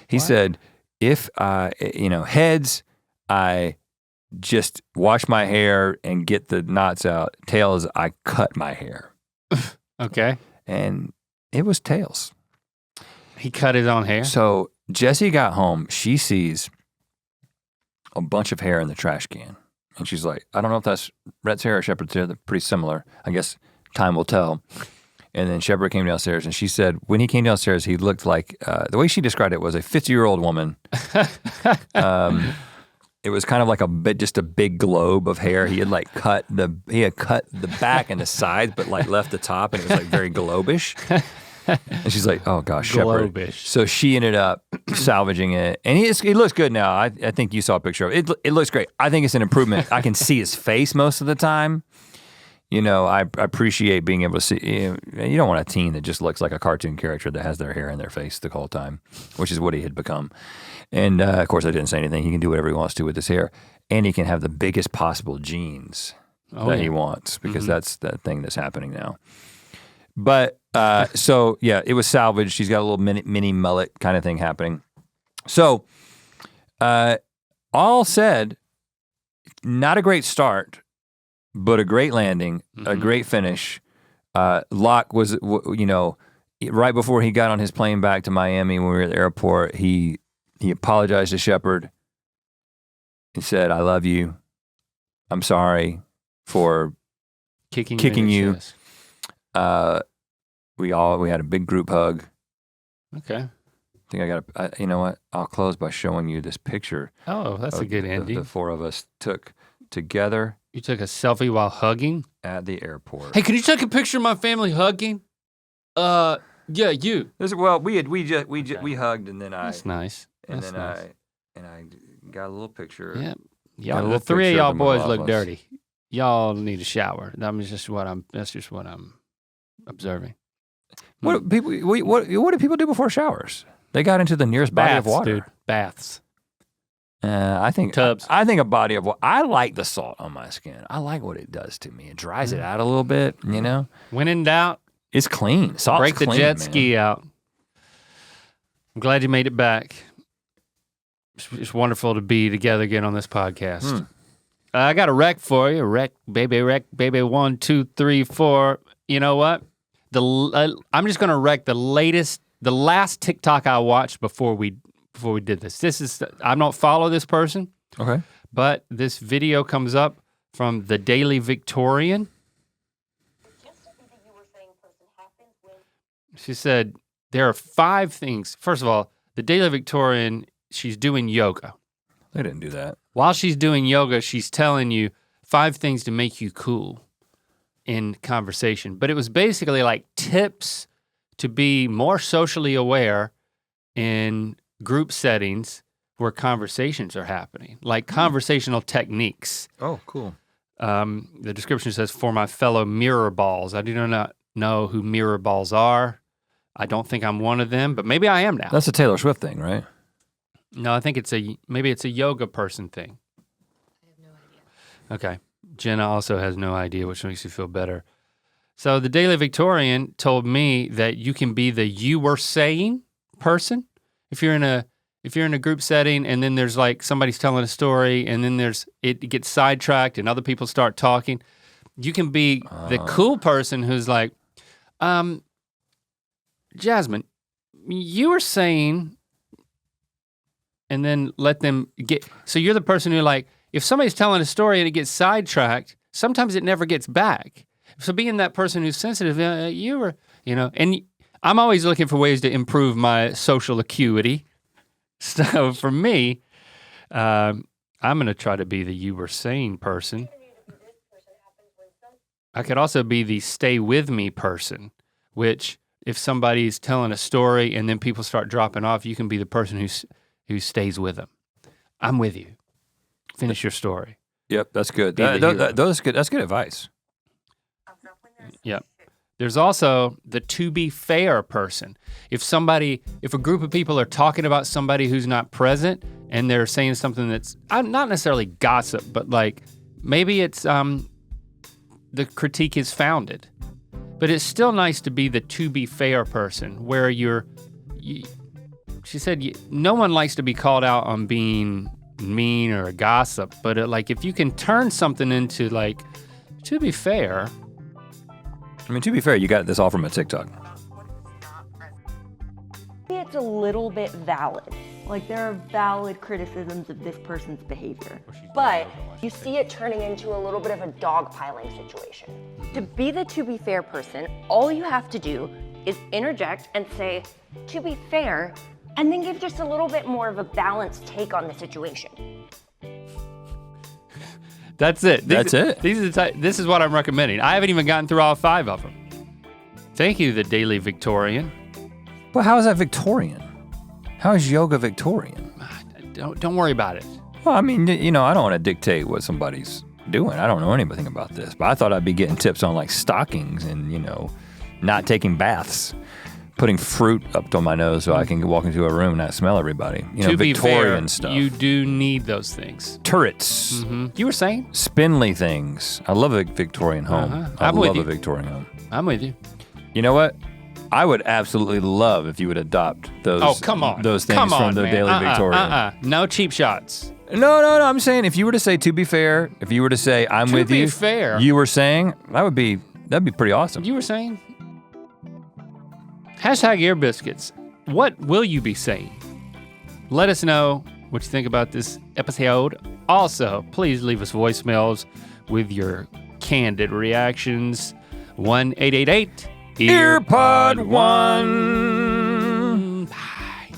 He said, if heads, I just wash my hair and get the knots out. Tails, I cut my hair. Okay. And it was tails. He cut his own hair? So Jessie got home, she sees a bunch of hair in the trash can. And she's like, I don't know if that's Rhett's hair or Shepard's hair. They're pretty similar. I guess time will tell. And then Shepard came downstairs and she said, when he came downstairs, he looked like, the way she described it was a 50-year-old woman. It was kind of like just a big globe of hair. He had cut the back and the sides, but left the top, and it was very globish. And she's like, oh gosh, Shepard. Globish. So she ended up salvaging it. And it looks good now. I think you saw a picture of it. It looks great. I think it's an improvement. I can see his face most of the time. I appreciate being able to see, you don't want a teen that just looks like a cartoon character that has their hair in their face the whole time, which is what he had become. And of course I didn't say anything. He can do whatever he wants to with his hair. And he can have the biggest possible jeans he wants, because that's the thing that's happening now. But so yeah, it was salvaged. She's got a little mini mullet kind of thing happening. So all said, not a great start, but a great landing, a great finish. Locke was, right before he got on his plane back to Miami when we were at the airport, he apologized to Shepard. He said, I love you. I'm sorry for kicking you. We had a big group hug. Okay. I think you know what? I'll close by showing you this picture. Oh, that's a good ending. The 4 of us took together. You took a selfie while hugging? At the airport. Hey, can you take a picture of my family hugging? Yeah, you. We hugged, and then That's nice. And then nice. I got a little picture. Yeah. The 3 of y'all boys look dirty. Y'all need a shower. That's just what I'm observing. What do people do before showers? They got into the nearest body of water. Dude. Baths. I think tubs. I think a body of water. I like the salt on my skin. I like what it does to me. It dries it out a little bit, you know? When in doubt, it's clean. Salt's break the clean, jet man. ski out. I'm glad you made it back. It's wonderful to be together again on this podcast. I got a rec for you. Rec, baby, 1, 2, 3, 4. You know what? I'm just gonna rec the last TikTok I watched before we did this. I don't follow this person. Okay. But this video comes up from the Daily Victorian. She said, there are 5 things. First of all, the Daily Victorian, she's doing yoga. They didn't do that. While she's doing yoga, she's telling you 5 things to make you cool in conversation. But it was basically like tips to be more socially aware in group settings where conversations are happening, like conversational techniques. Oh, cool. The description says, for my fellow mirror balls. I do not know who mirror balls are. I don't think I'm one of them, but maybe I am now. That's a Taylor Swift thing, right? No, I think maybe it's a yoga person thing. I have no idea. Okay. Jenna also has no idea, which makes you feel better. So the Daily Victorian told me that you can be the you were saying person. If you're in a group setting and then there's like somebody's telling a story and then it gets sidetracked and other people start talking, you can be the cool person who's like, Jasmine, you were saying, and then let them so you're the person who like, if somebody's telling a story and it gets sidetracked, sometimes it never gets back. So being that person who's sensitive, and I'm always looking for ways to improve my social acuity. So for me, I'm gonna try to be the you were saying person. I could also be the stay with me person, which if somebody's telling a story and then people start dropping off, you can be the person who stays with them. I'm with you. Finish your story. Yep, that's good. That's good. That's good advice. Yep. There's also the to be fair person. If a group of people are talking about somebody who's not present and they're saying something that's not necessarily gossip, but like maybe it's the critique is founded. But it's still nice to be the to be fair person where she said no one likes to be called out on being mean or a gossip, but if you can turn something into like, to be fair. I mean, to be fair, you got this all from a TikTok. It's a little bit valid. Like there are valid criticisms of this person's behavior. But you see it turning into a little bit of a dogpiling situation. To be the to be fair person, all you have to do is interject and say, to be fair, and then give just a little bit more of a balanced take on the situation. That's it. That's it. This is what I'm recommending. I haven't even gotten through all 5 of them. Thank you, the Daily Victorian. But how is that Victorian? How is yoga Victorian? Don't worry about it. Well, I mean, I don't want to dictate what somebody's doing. I don't know anything about this, but I thought I'd be getting tips on like stockings and, not taking baths, putting fruit up to my nose so I can walk into a room and not smell everybody. To be Victorian fair, stuff. You do need those things. Turrets. Mm-hmm. You were saying? Spindly things. I love a Victorian home. I love a Victorian home. I'm with you. You know what? I would absolutely love if you would adopt those. Oh, come on. Those things from the man. Daily Victorian. No cheap shots. No. I'm saying if you were to say to be fair, if you were to say I'm with you. To be fair. You were saying that'd be pretty awesome. You were saying. #Ear Biscuits. What will you be saying? Let us know what you think about this episode. Also, please leave us voicemails with your candid reactions. 1-888 Earpod 1. Bye.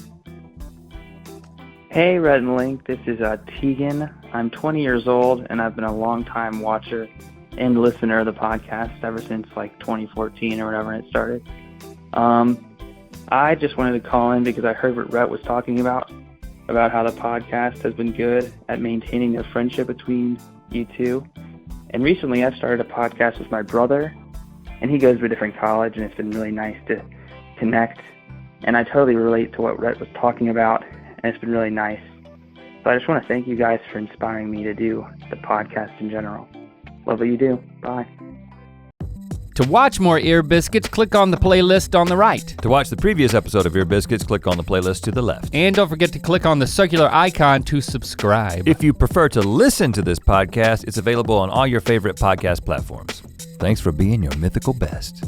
Hey, Rhett and Link. This is Tegan. I'm 20 years old, and I've been a long-time watcher and listener of the podcast ever since like 2014 or whatever it started. I just wanted to call in because I heard what Rhett was talking about how the podcast has been good at maintaining the friendship between you two. And recently I've started a podcast with my brother, and he goes to a different college, and it's been really nice to connect And I totally relate to what Rhett was talking about, and it's been really nice. So I just want to thank you guys for inspiring me to do the podcast in general. Love what you do. Bye. To watch more Ear Biscuits, click on the playlist on the right. To watch the previous episode of Ear Biscuits, click on the playlist to the left. And don't forget to click on the circular icon to subscribe. If you prefer to listen to this podcast, it's available on all your favorite podcast platforms. Thanks for being your mythical best.